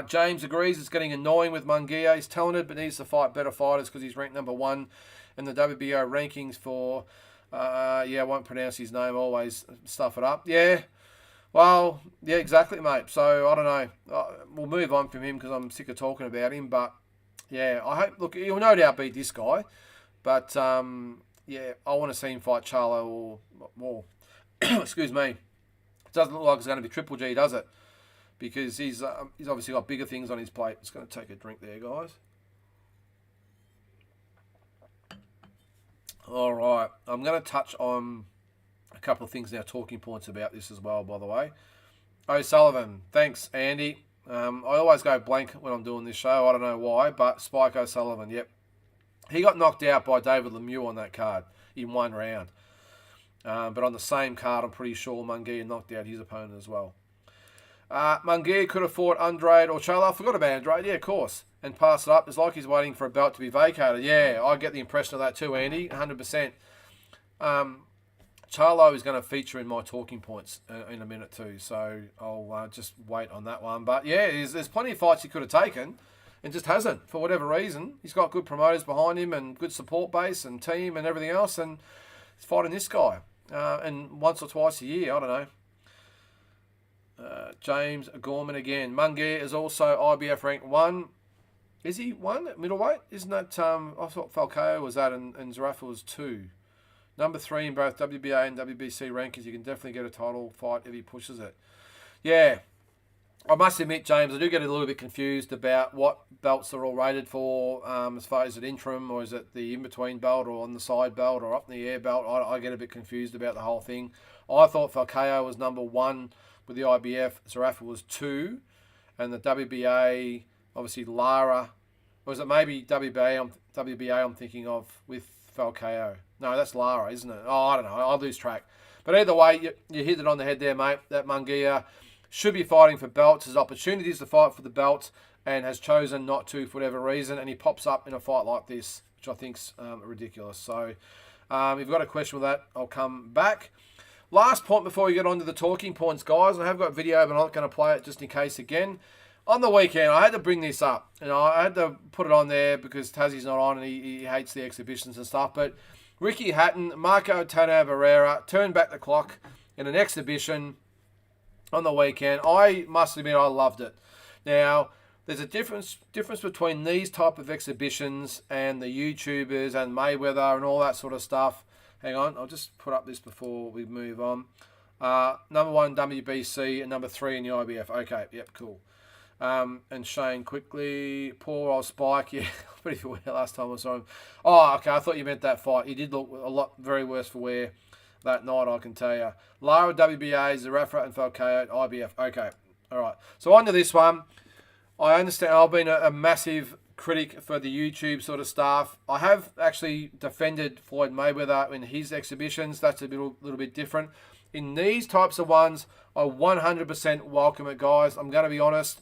James agrees it's getting annoying with Munguia. He's talented but needs to fight better fighters because he's ranked number 1 in the WBO rankings for, I won't pronounce his name, always stuff it up. Yeah, well, yeah, exactly, mate. So, I don't know. We'll move on from him because I'm sick of talking about him. But, yeah, I hope, look, he'll no doubt beat this guy. But, yeah, I want to see him fight Charlo or excuse me. It doesn't look like it's going to be Triple G, does it? Because he's obviously got bigger things on his plate. Just going to take a drink there, guys. All right. I'm going to touch on a couple of things now, talking points about this as well, by the way. O'Sullivan. Thanks, Andy. I always go blank when I'm doing this show. I don't know why, but Spike O'Sullivan, yep. He got knocked out by David Lemieux on that card in one round. But on the same card, I'm pretty sure Munguia knocked out his opponent as well. Munguia could have fought Andrade or Charlo. I forgot about Andrade. Yeah, of course. And pass it up. It's like he's waiting for a belt to be vacated. Yeah, I get the impression of that too, Andy. 100%. Charlo is going to feature in my talking points in a minute too. So I'll just wait on that one. But yeah, there's plenty of fights he could have taken and just hasn't for whatever reason. He's got good promoters behind him and good support base and team and everything else. And he's fighting this guy. And once or twice a year, I don't know. James Gorman again. Munguia is also IBF ranked 1. Is he 1 at middleweight? Isn't that, I thought Falcao was that and Zerafa was 2. Number 3 in both WBA and WBC rankings. You can definitely get a title fight if he pushes it. Yeah. I must admit, James, I do get a little bit confused about what belts they're all rated for, as far as it interim or is it the in-between belt or on the side belt or up in the air belt. I get a bit confused about the whole thing. I thought Falcao was number 1 with the IBF. Zerafa was 2. And the WBA, obviously Lara. Or was it maybe WBA I'm thinking of with Falcao? No, that's Lara, isn't it? Oh, I don't know. I'll lose track. But either way, you hit it on the head there, mate. That Munguia should be fighting for belts. His opportunities to fight for the belt and has chosen not to for whatever reason. And he pops up in a fight like this, which I think's ridiculous. So if you've got a question with that, I'll come back. Last point before we get on to the talking points, guys. I have got video, but I'm not going to play it just in case again. On the weekend, I had to bring this up. I had to put it on there because Tassie's not on and he hates the exhibitions and stuff. But Ricky Hatton, Marco Tano Barrera turned back the clock in an exhibition on the weekend. I must admit I loved it. Now, there's a difference between these type of exhibitions and the YouTubers and Mayweather and all that sort of stuff. Hang on, I'll just put up this before we move on. Number 1 WBC and number 3 in the IBF. Okay, yep, cool. And Shane quickly, poor old Spike. Yeah, pretty for wear last time I saw him. Oh, okay, I thought you meant that fight. He did look a lot very worse for wear that night, I can tell you. Lara WBA, Zerafa and Falcao IBF. Okay, all right. So on to this one. I understand I've been a massive critic for the YouTube sort of stuff. I have actually defended Floyd Mayweather in his exhibitions. That's a little bit different. In these types of ones, I 100% welcome it, guys. I'm going to be honest.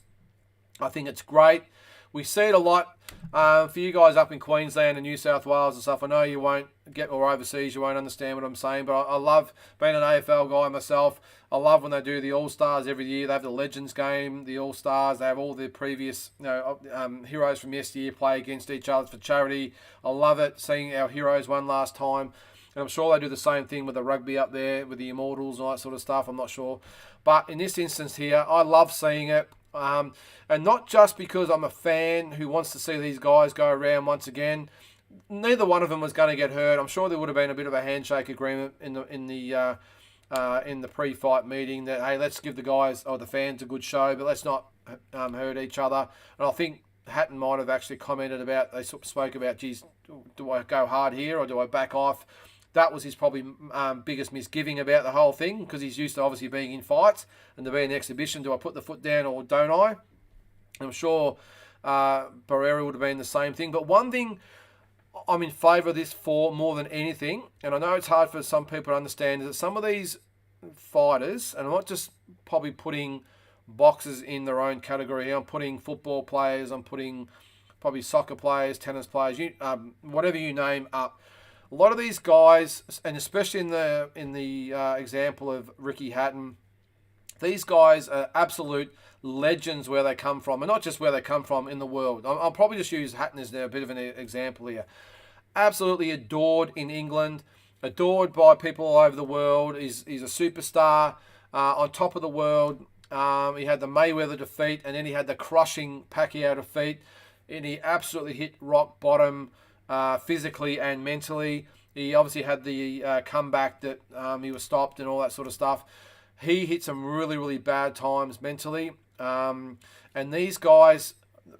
I think it's great. We see it a lot for you guys up in Queensland and New South Wales and stuff. I know you won't get, or overseas, you won't understand what I'm saying, but I love being an AFL guy myself. I love when they do the All-Stars every year. They have the Legends game, the All-Stars. They have all the previous heroes from yesteryear play against each other for charity. I love it, seeing our heroes one last time. And I'm sure they do the same thing with the rugby up there, with the Immortals and all that sort of stuff. I'm not sure. But in this instance here, I love seeing it. And not just because I'm a fan who wants to see these guys go around once again. Neither one of them was going to get hurt. I'm sure there would have been a bit of a handshake agreement in the pre-fight meeting that, hey, let's give the guys or the fans a good show, but let's not hurt each other. And I think Hatton might have actually commented about, they spoke about, geez, do I go hard here or do I back off? That was his probably biggest misgiving about the whole thing, because he's used to obviously being in fights and to be an exhibition. Do I put the foot down or don't I? I'm sure Barrera would have been the same thing. But one thing I'm in favour of this for more than anything, and I know it's hard for some people to understand, is that some of these fighters, and I'm not just probably putting boxers in their own category here, I'm putting football players, I'm putting probably soccer players, tennis players, whatever you name up. A lot of these guys, and especially in the example of Ricky Hatton, these guys are absolute legends where they come from, and not just where they come from in the world. I'll probably just use Hatton as a bit of an example here. Absolutely adored in England, adored by people all over the world. He's a superstar on top of the world. He had the Mayweather defeat, and then he had the crushing Pacquiao defeat, and he absolutely hit rock bottom physically and mentally. He obviously had the comeback that he was stopped and all that sort of stuff. He hit some really, really bad times mentally. And these guys,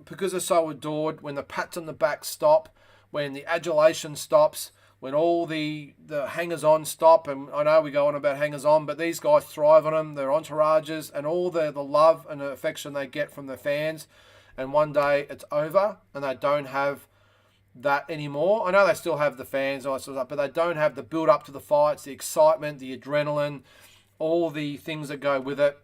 because they're so adored, when the pats on the back stop, when the adulation stops, when all the hangers-on stop, and I know we go on about hangers-on, but these guys thrive on them, their entourages, and all the love and the affection they get from their fans, and one day it's over, and they don't have that anymore. I know they still have the fans and all that sort of stuff, but they don't have the build-up to the fights, the excitement, the adrenaline, all the things that go with it,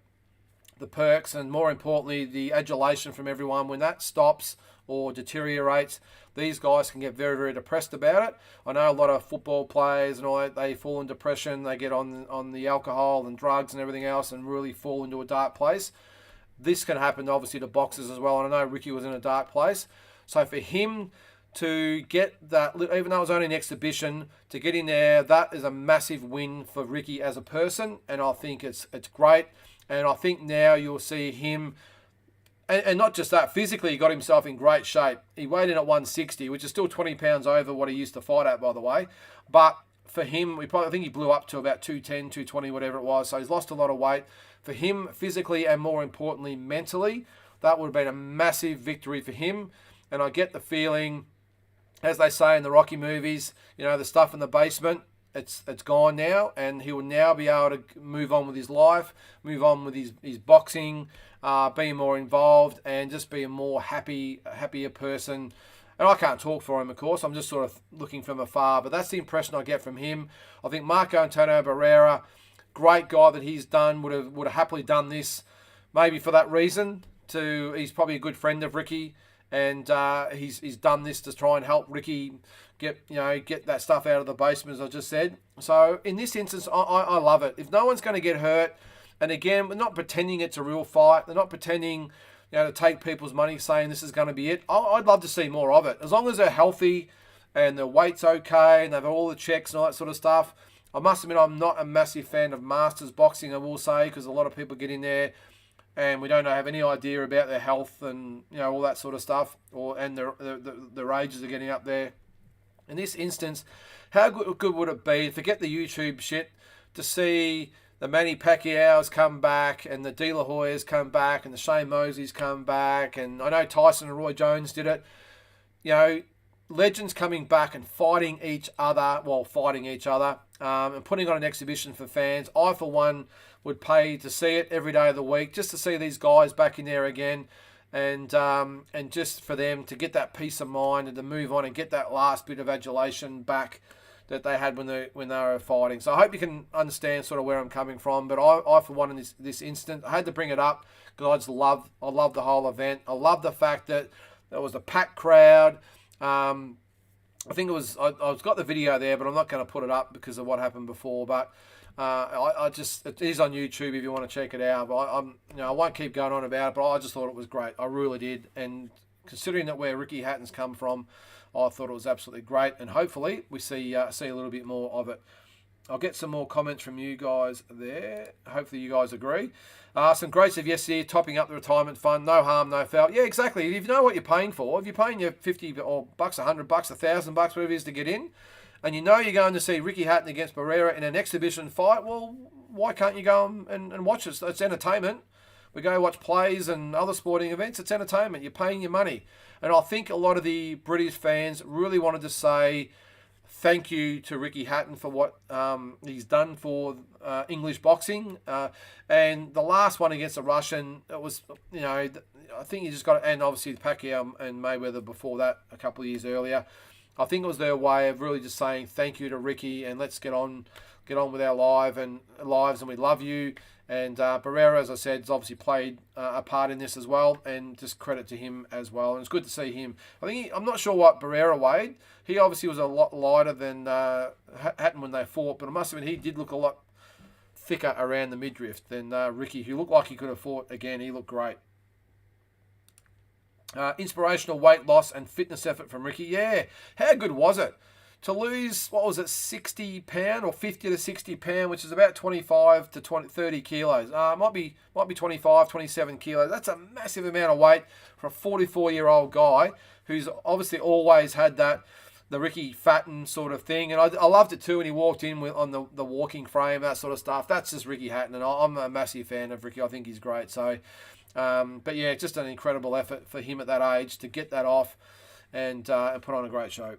the perks, and more importantly, the adulation from everyone. When that stops or deteriorates, these guys can get very, very depressed about it. I know a lot of football players and all that, they fall in depression, they get on the alcohol and drugs and everything else and really fall into a dark place. This can happen obviously to boxers as well, and I know Ricky was in a dark place. So for him to get that, even though it was only an exhibition, to get in there, that is a massive win for Ricky as a person, and I think it's great. And I think now you'll see him, and not just that, physically he got himself in great shape. He weighed in at 160, which is still 20 pounds over what he used to fight at, by the way. But for him, I think he blew up to about 210, 220, whatever it was. So he's lost a lot of weight. For him, physically and more importantly, mentally, that would have been a massive victory for him. And I get the feeling, as they say in the Rocky movies, the stuff in the basement, it's gone now, and he will now be able to move on with his life, move on with his boxing, being more involved, and just be a more happier person. And I can't talk for him, of course. I'm just sort of looking from afar, but that's the impression I get from him. I think Marco Antonio Barrera, great guy that he's done, would have happily done this, maybe for that reason. He's probably a good friend of Ricky, and he's done this to try and help Ricky get that stuff out of the basement, as I just said. So in this instance, I love it. If no one's going to get hurt, and again, we're not pretending it's a real fight. They're not pretending, to take people's money, saying this is going to be it. I'd love to see more of it. As long as they're healthy and their weight's okay and they've all the checks and all that sort of stuff. I must admit, I'm not a massive fan of Masters boxing, I will say, because a lot of people get in there and we don't have any idea about their health and all that sort of stuff, and their ages are getting up there. In this instance, how good would it be, forget the YouTube shit, to see the Manny Pacquiao's come back and the De La Hoyas come back and the Shane Mosleys come back, and I know Tyson and Roy Jones did it. Legends coming back and fighting each other, and putting on an exhibition for fans. I, for one, would pay to see it every day of the week, just to see these guys back in there again, and just for them to get that peace of mind and to move on and get that last bit of adulation back that they had when they were fighting. So I hope you can understand sort of where I'm coming from. But I for one, in this instant, I had to bring it up because I love the whole event. I love the fact that there was a packed crowd. I think it was, I've got the video there, but I'm not going to put it up because of what happened before. But it is on YouTube if you want to check it out. But I won't keep going on about it. But I just thought it was great. I really did. And considering that where Ricky Hatton's come from, I thought it was absolutely great. And hopefully we see a little bit more of it. I'll get some more comments from you guys there. Hopefully you guys agree. Some great stuff yesterday, topping up the retirement fund. No harm, no foul. Yeah, exactly. If you know what you're paying for, if you're paying your $50 or bucks, $100, $1,000, whatever it is to get in, and you know you're going to see Ricky Hatton against Barrera in an exhibition fight, well, why can't you go and watch it? It's entertainment. We go watch plays and other sporting events. It's entertainment. You're paying your money. And I think a lot of the British fans really wanted to say thank you to Ricky Hatton for what he's done for English boxing. And the last one against the Russian, it was, I think you just got to, and obviously Pacquiao and Mayweather before that a couple of years earlier. I think it was their way of really just saying thank you to Ricky and let's get on with our lives and we love you And Barrera, as I said, has obviously played a part in this as well, and just credit to him as well. And it's good to see him. I'm not sure what Barrera weighed. He obviously was a lot lighter than Hatton when they fought, but I must admit he did look a lot thicker around the midriff than Ricky, who looked like he could have fought again. He looked great. Inspirational weight loss and fitness effort from Ricky. Yeah, how good was it? To lose, what was it, 60 pound or 50 to 60 pound, which is about 25 to 30 kilos. Might be 25, 27 kilos. That's a massive amount of weight for a 44-year-old guy who's obviously always had the Ricky Hatton sort of thing. And I loved it too when he walked in on the walking frame, that sort of stuff. That's just Ricky Hatton, and I'm a massive fan of Ricky. I think he's great. So, but yeah, just an incredible effort for him at that age to get that off and put on a great show.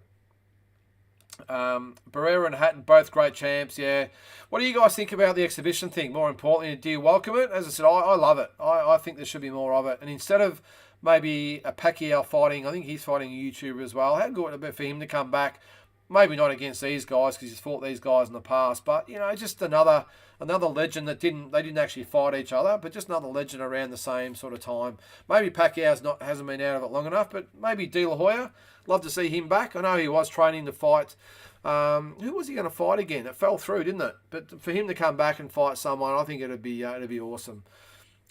Barrera and Hatton, both great champs. Yeah, what do you guys think about the exhibition thing? More importantly, do you welcome it? As I said, I love it. I think there should be more of it. And instead of maybe a Pacquiao fighting, I think he's fighting a YouTuber as well. How good would it be for him to come back? Maybe not against these guys because he's fought these guys in the past, but just another legend that didn't actually fight each other, but just another legend around the same sort of time. Maybe Pacquiao hasn't been out of it long enough, but maybe De La Hoya. Love to see him back. I know he was training to fight. Who was he going to fight again? It fell through, didn't it? But for him to come back and fight someone, I think it'd be awesome.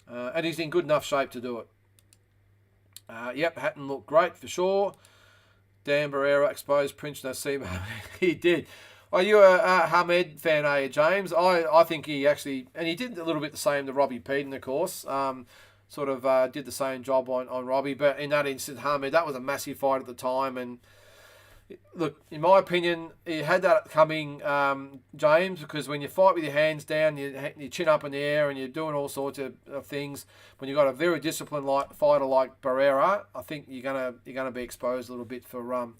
And he's in good enough shape to do it. Yep, Hatton looked great for sure. Dan Barrera exposed Prince Naseem. He did. Are you a Hamed fan, are you, James? I think he actually, and he did a little bit the same to Robbie Peden, of course. Did the same job on Robbie. But in that instance, Hamed, that was a massive fight at the time. And look, in my opinion, he had that coming, James, because when you fight with your hands down, your chin up in the air, and you're doing all sorts of things, when you've got a very disciplined fighter like Barrera, I think you're gonna be exposed a little bit for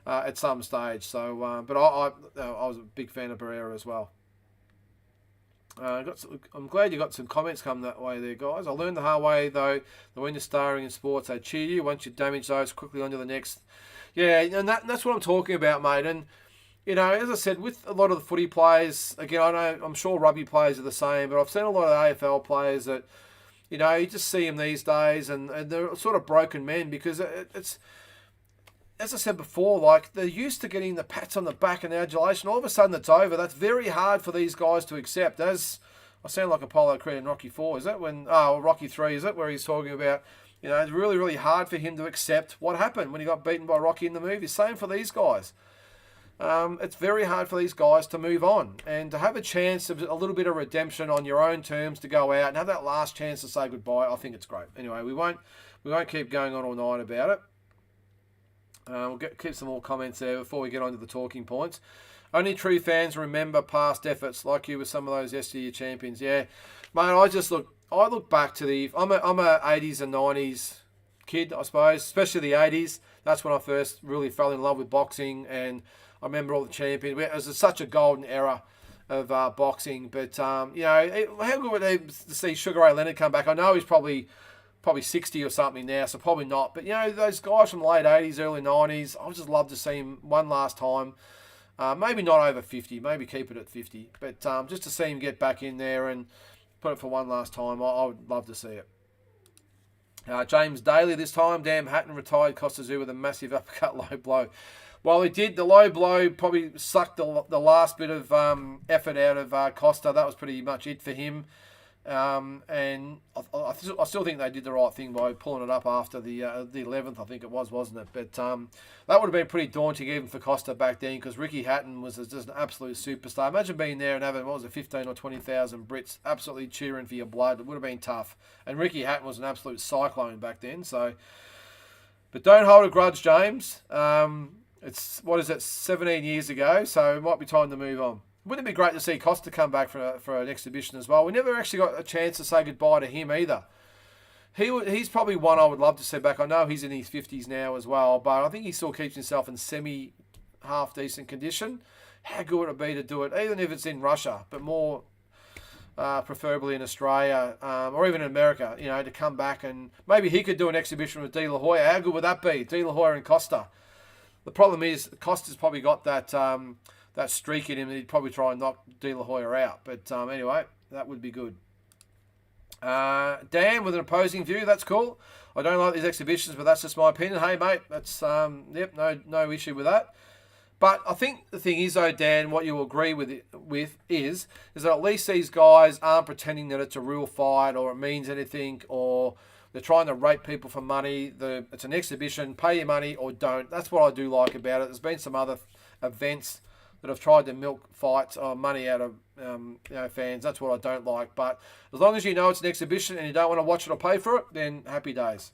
at some stage. So, but I was a big fan of Barrera as well. I'm glad you got some comments come that way there, guys. I learned the hard way, though, that when you're starring in sports, they cheer you. Once you damage those, quickly on to the next. Yeah, and that's what I'm talking about, mate. And, as I said, with a lot of the footy players, again, I'm sure rugby players are the same, but I've seen a lot of AFL players that, you just see them these days, and they're sort of broken men because it's, as I said before, like, they're used to getting the pats on the back and the adulation. All of a sudden, it's over. That's very hard for these guys to accept. As I sound like Apollo Creed in Rocky 4, is it? Rocky 3, is it? Where he's talking about, it's really, really hard for him to accept what happened when he got beaten by Rocky in the movie. Same for these guys. It's very hard for these guys to move on and to have a chance of a little bit of redemption on your own terms to go out and have that last chance to say goodbye. I think it's great. Anyway, we won't keep going on all night about it. We'll keep some more comments there before we get on to the talking points. Only true fans remember past efforts, like you with some of those yesteryear champions. Yeah, mate. I look back to I'm a 80s and 90s kid, I suppose, especially the 80s. That's when I first really fell in love with boxing, and I remember all the champions. It was such a golden era of boxing. But how good would it be to see Sugar Ray Leonard come back? I know he's probably 60 or something now, so probably not. But, those guys from the late 80s, early 90s, I would just love to see him one last time. Maybe not over 50, maybe keep it at 50. But just to see him get back in there and put it for one last time, I would love to see it. James Daly this time. Damn, Hatton retired Costa Zoo with a massive uppercut low blow. Well, he did. The low blow probably sucked the last bit of effort out of Costa. That was pretty much it for him. And I still think they did the right thing by pulling it up after the 11th, I think it was, wasn't it? But that would have been pretty daunting even for Costa back then, because Ricky Hatton was just an absolute superstar. Imagine being there and having, 15 or 20,000 Brits absolutely cheering for your blood. It would have been tough. And Ricky Hatton was an absolute cyclone back then. So, but don't hold a grudge, James. It's 17 years ago, so it might be time to move on. Wouldn't it be great to see Costa come back for an exhibition as well? We never actually got a chance to say goodbye to him either. He's probably one I would love to see back. I know he's in his 50s now as well, but I think he still keeps himself in semi-half decent condition. How good would it be to do it, even if it's in Russia, but more preferably in Australia or even in America, to come back and maybe he could do an exhibition with De La Hoya. How good would that be? De La Hoya and Costa. The problem is Costa's probably got that streak in him, he'd probably try and knock De La Hoya out. But anyway, that would be good. Dan with an opposing view. That's cool. I don't like these exhibitions, but that's just my opinion. Hey, mate, that's yep, no issue with that. But I think the thing is, though, Dan, what you'll agree with is that at least these guys aren't pretending that it's a real fight or it means anything, or they're trying to rape people for money. It's an exhibition. Pay your money or don't. That's what I do like about it. There's been some other events that have tried to milk fights or money out of fans. That's what I don't like. But as long as you know it's an exhibition and you don't want to watch it or pay for it, then happy days.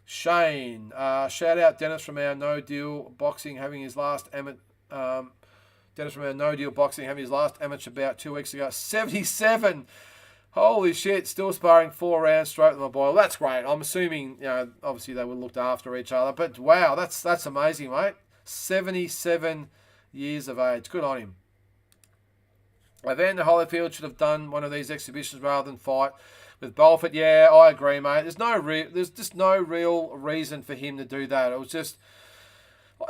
Shane, shout out Dennis from our No Deal Boxing having his last Dennis from our No Deal Boxing having his last amateur bout 2 weeks ago. 77. Holy shit! Still sparring 4 rounds straight with my boy. Well, that's great. I'm assuming obviously they were looked after each other. But wow, that's amazing, mate. 77 years of age. Good on him. Evander Holyfield should have done one of these exhibitions rather than fight with Belfort. Yeah, I agree, mate. There's just no real reason for him to do that. It was just,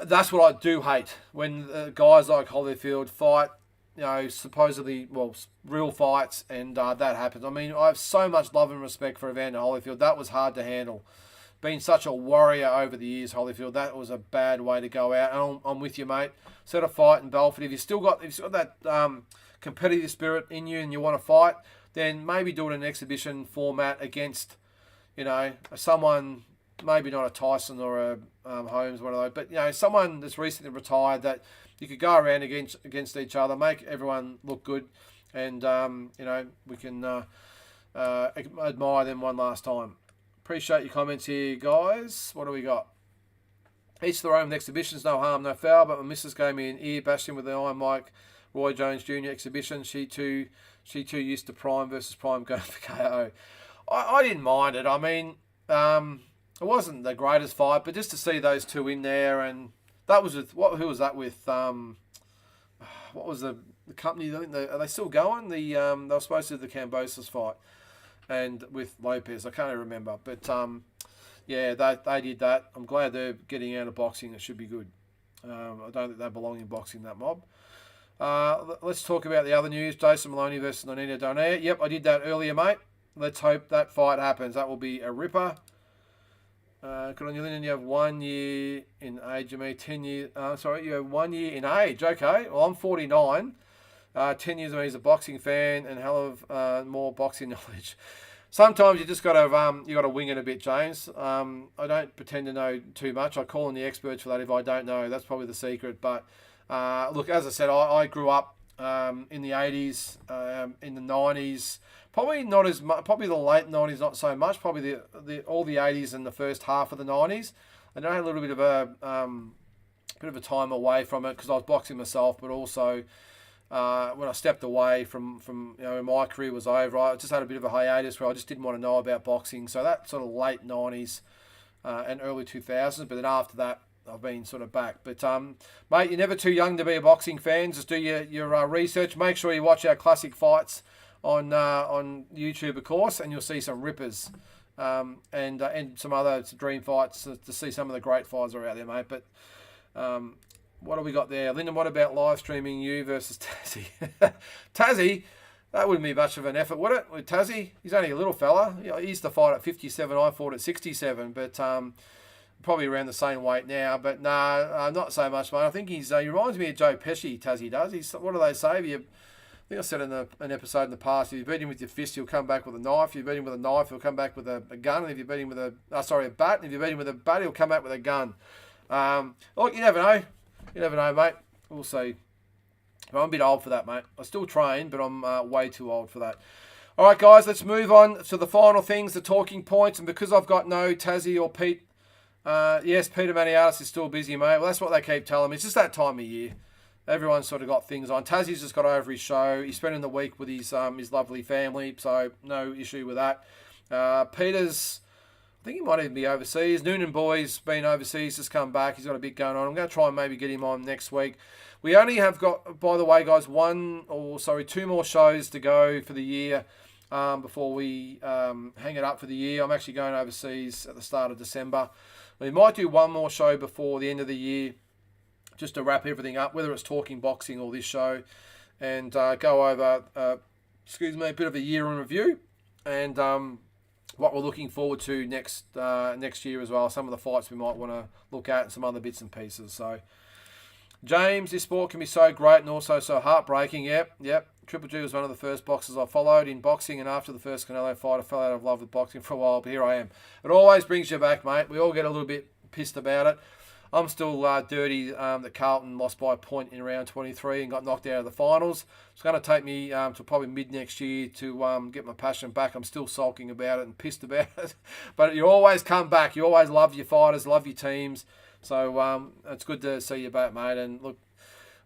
that's what I do hate when guys like Holyfield fight, supposedly, real fights, and that happens. I mean, I have so much love and respect for Evander Holyfield. That was hard to handle. Been such a warrior over the years, Holyfield. That was a bad way to go out. And I'm with you, mate. Set a fight in Belfort. If you've still got that competitive spirit in you and you want to fight, then maybe do it in an exhibition format against, someone, maybe not a Tyson or a Holmes, one of those, but, someone that's recently retired that you could go around against each other, make everyone look good, and, we can admire them one last time. Appreciate your comments here, guys. What do we got? Each their own exhibitions, no harm, no foul, but my missus gave me an ear bashing with the Iron Mike Roy Jones Jr. exhibition. She too used to Prime versus Prime going for KO. I didn't mind it. I mean, it wasn't the greatest fight, but just to see those two in there, and that was with who was that with? What was the company? I think are they still going? They were supposed to do the Cambosos fight, and with Lopez, I can't even remember, but yeah, they did that. I'm glad they're getting out of boxing. It should be good. I don't think they belong in boxing, that mob. Let's talk about the other news. Jason Maloney versus Nonito Donaire. Yep, I did that earlier, mate. Let's hope that fight happens. That will be a ripper. Good on you, Lyndon. You have 1 year in age. You mean 10 years. You have 1 year in age. Okay. Well, I'm 49. 10 years of me as a boxing fan and hell of more boxing knowledge. Sometimes you just got to wing it a bit, James. I don't pretend to know too much. I call on the experts for that if I don't know. That's probably the secret. But look, as I said, I grew up in the 80s, in the 90s. Probably not as much. Probably the late 90s, not so much. Probably all the 80s and the first half of the 90s. And I had a little bit of a time away from it because I was boxing myself, but also when I stepped away from when my career was over, I just had a bit of a hiatus where I just didn't want to know about boxing. So that sort of late 90s and early 2000s. But then after that, I've been sort of back. But mate, you're never too young to be a boxing fan. Just do your research. Make sure you watch our classic fights on YouTube, of course, and you'll see some rippers and some other dream fights to see some of the great fights that are out there, mate. But what have we got there? Lyndon, what about live streaming you versus Tassie? Tassie, that wouldn't be much of an effort, would it? With Tassie, he's only a little fella. He used to fight at 57. I fought at 67, but probably around the same weight now. But no, not so much, mate. I think he reminds me of Joe Pesci. Tassie does. What do they say? I think I said in an episode in the past, if you beat him with your fist, he'll come back with a knife. If you beat him with a knife, he'll come back with a gun. And if you beat him with a bat. And if you beat him with a bat, he'll come back with a gun. Look, you never know. You never know, mate. We'll see. I'm a bit old for that, mate. I still train, but I'm way too old for that. All right, guys, let's move on to the final things, the talking points. And because I've got no Tassie or Pete, yes, Peter Maniatis is still busy, mate. Well, that's what they keep telling me. It's just that time of year. Everyone's sort of got things on. Tassie's just got over his show. He's spending the week with his lovely family, so no issue with that. Peter's, I think he might even be overseas. Noonan Boy's been overseas, just come back. He's got a bit going on. I'm going to try and maybe get him on next week. We only have got, by the way, guys, 2 more shows to go for the year before we hang it up for the year. I'm actually going overseas at the start of December. We might do one more show before the end of the year, just to wrap everything up, whether it's talking boxing or this show, and go over, a bit of a year in review. and what we're looking forward to next year as well. Some of the fights we might want to look at and some other bits and pieces. So, James, this sport can be so great and also so heartbreaking. Yep. Triple G was one of the first boxers I followed in boxing, and after the first Canelo fight, I fell out of love with boxing for a while, but here I am. It always brings you back, mate. We all get a little bit pissed about it. I'm still dirty that Carlton lost by a point in round 23 and got knocked out of the finals. It's going to take me to probably mid next year to get my passion back. I'm still sulking about it and pissed about it. But you always come back. You always love your fighters, love your teams. So it's good to see you back, mate. And look,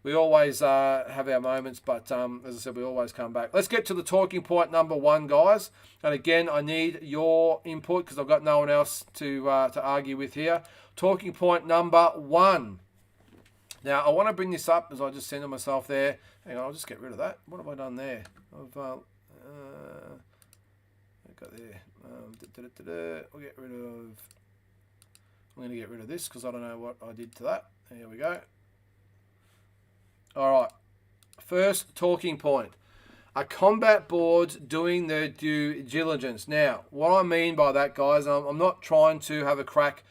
we always have our moments, but as I said, we always come back. Let's get to the talking point number 1, guys. And again, I need your input because I've got no one else to argue with here. Talking point number 1. Now, I want to bring this up as I just centre myself there. Hang on, I'll just get rid of that. What have I done there? I've got there. We'll get rid of. I'm going to get rid of this because I don't know what I did to that. There we go. All right. First talking point. Are combat boards doing their due diligence? Now, what I mean by that, guys, I'm not trying to have a crack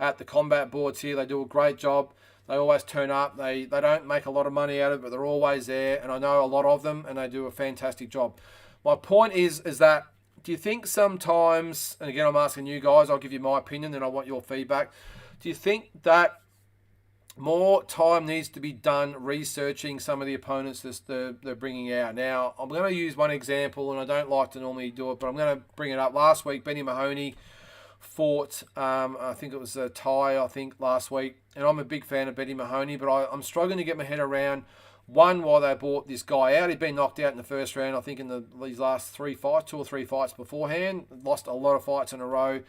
at the combat boards here. They do a great job. They always turn up. They don't make a lot of money out of it, but they're always there. And I know a lot of them, and they do a fantastic job. My point is that do you think sometimes, and again, I'm asking you guys, I'll give you my opinion, then I want your feedback. Do you think that more time needs to be done researching some of the opponents that they're bringing out? Now, I'm going to use one example, and I don't like to normally do it, but I'm going to bring it up. Last week, Benny Mahoney fought, I think it was a tie, last week. And I'm a big fan of Benny Mahoney, but I'm struggling to get my head around, one, why they bought this guy out. He'd been knocked out in the first round, I think, in these last 3 fights, 2 or 3 fights beforehand. Lost a lot of fights in a row.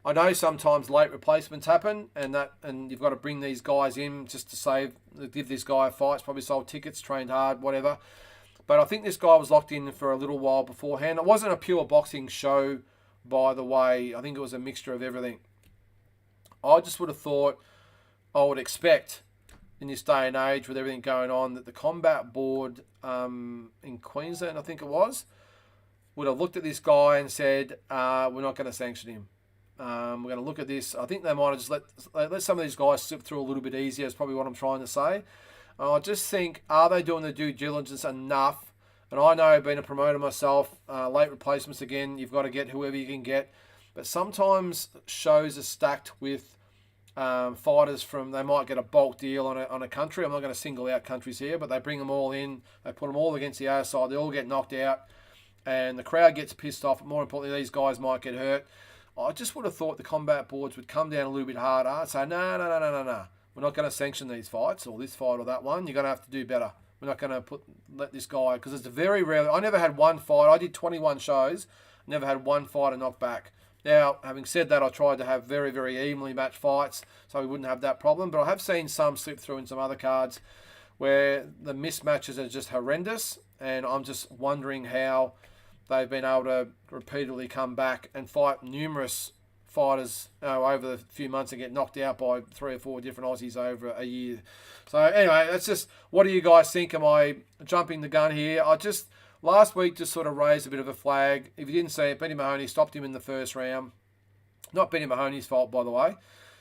I know sometimes late replacements happen, and you've got to bring these guys in just to give this guy a fight. It's probably sold tickets, trained hard, whatever. But I think this guy was locked in for a little while beforehand. It wasn't a pure boxing show, by the way. I think it was a mixture of everything. I just would have thought, I would expect in this day and age with everything going on, that the combat board in Queensland, I think it was, would have looked at this guy and said, we're not going to sanction him. We're going to look at this. I think they might have just let some of these guys slip through a little bit easier, is probably what I'm trying to say. I just think, are they doing the due diligence enough? And I know, being a promoter myself, late replacements, again, you've got to get whoever you can get. But sometimes shows are stacked with fighters they might get a bulk deal on a country. I'm not going to single out countries here, but they bring them all in. They put them all against the other side. They all get knocked out, and the crowd gets pissed off. But more importantly, these guys might get hurt. I just would have thought the combat boards would come down a little bit harder and say, no. We're not going to sanction these fights, or this fight or that one. You're going to have to do better. We're not going to let this guy, because it's very rare. I never had one fight. I did 21 shows. Never had one fighter knock back. Now, having said that, I tried to have very, very evenly matched fights so we wouldn't have that problem. But I have seen some slip through in some other cards where the mismatches are just horrendous. And I'm just wondering how they've been able to repeatedly come back and fight numerous fighters over the few months and get knocked out by 3 or 4 different Aussies over a year. So anyway, that's just, what do you guys think? Am I jumping the gun here? Last week just sort of raised a bit of a flag. If you didn't see it, Benny Mahoney stopped him in the first round. Not Benny Mahoney's fault, by the way.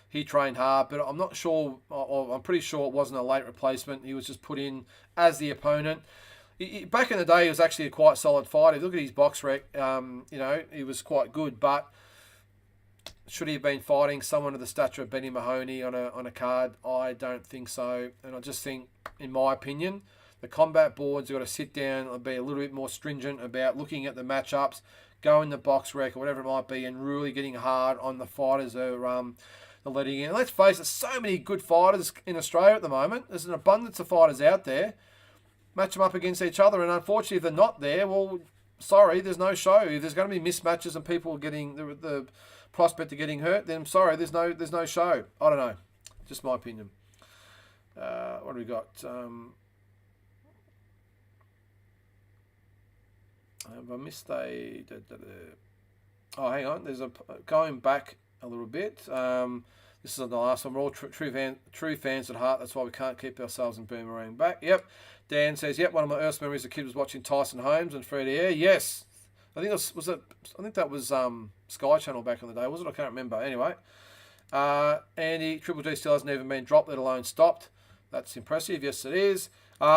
He trained hard, but I'm not sure, I'm pretty sure it wasn't a late replacement. He was just put in as the opponent. Back in the day, he was actually a quite solid fighter. If you look at his box rec, he was quite good, but should he have been fighting someone of the stature of Benny Mahoney on a card? I don't think so. And I just think, in my opinion, the combat boards have got to sit down and be a little bit more stringent about looking at the matchups, going the box rec or whatever it might be, and really getting hard on the fighters that are letting in. And let's face it, so many good fighters in Australia at the moment. There's an abundance of fighters out there. Match them up against each other, and unfortunately, if they're not there, well, sorry, there's no show. If there's going to be mismatches and people getting the prospect of getting hurt, then I'm sorry, there's no show. I don't know. Just my opinion. What do we got? Have I missed a... Oh, hang on. There's going back a little bit. This is the last one. We're all true fans at heart. That's why we can't keep ourselves in Boomerang back. Yep. Dan says, yep, one of my earliest memories as a kid was watching Tyson Holmes and Freddie Air. Yes. I think was it? I think that was Sky Channel back in the day, was it? I can't remember. Anyway, Andy, Triple G still hasn't even been dropped, let alone stopped. That's impressive. Yes, it is.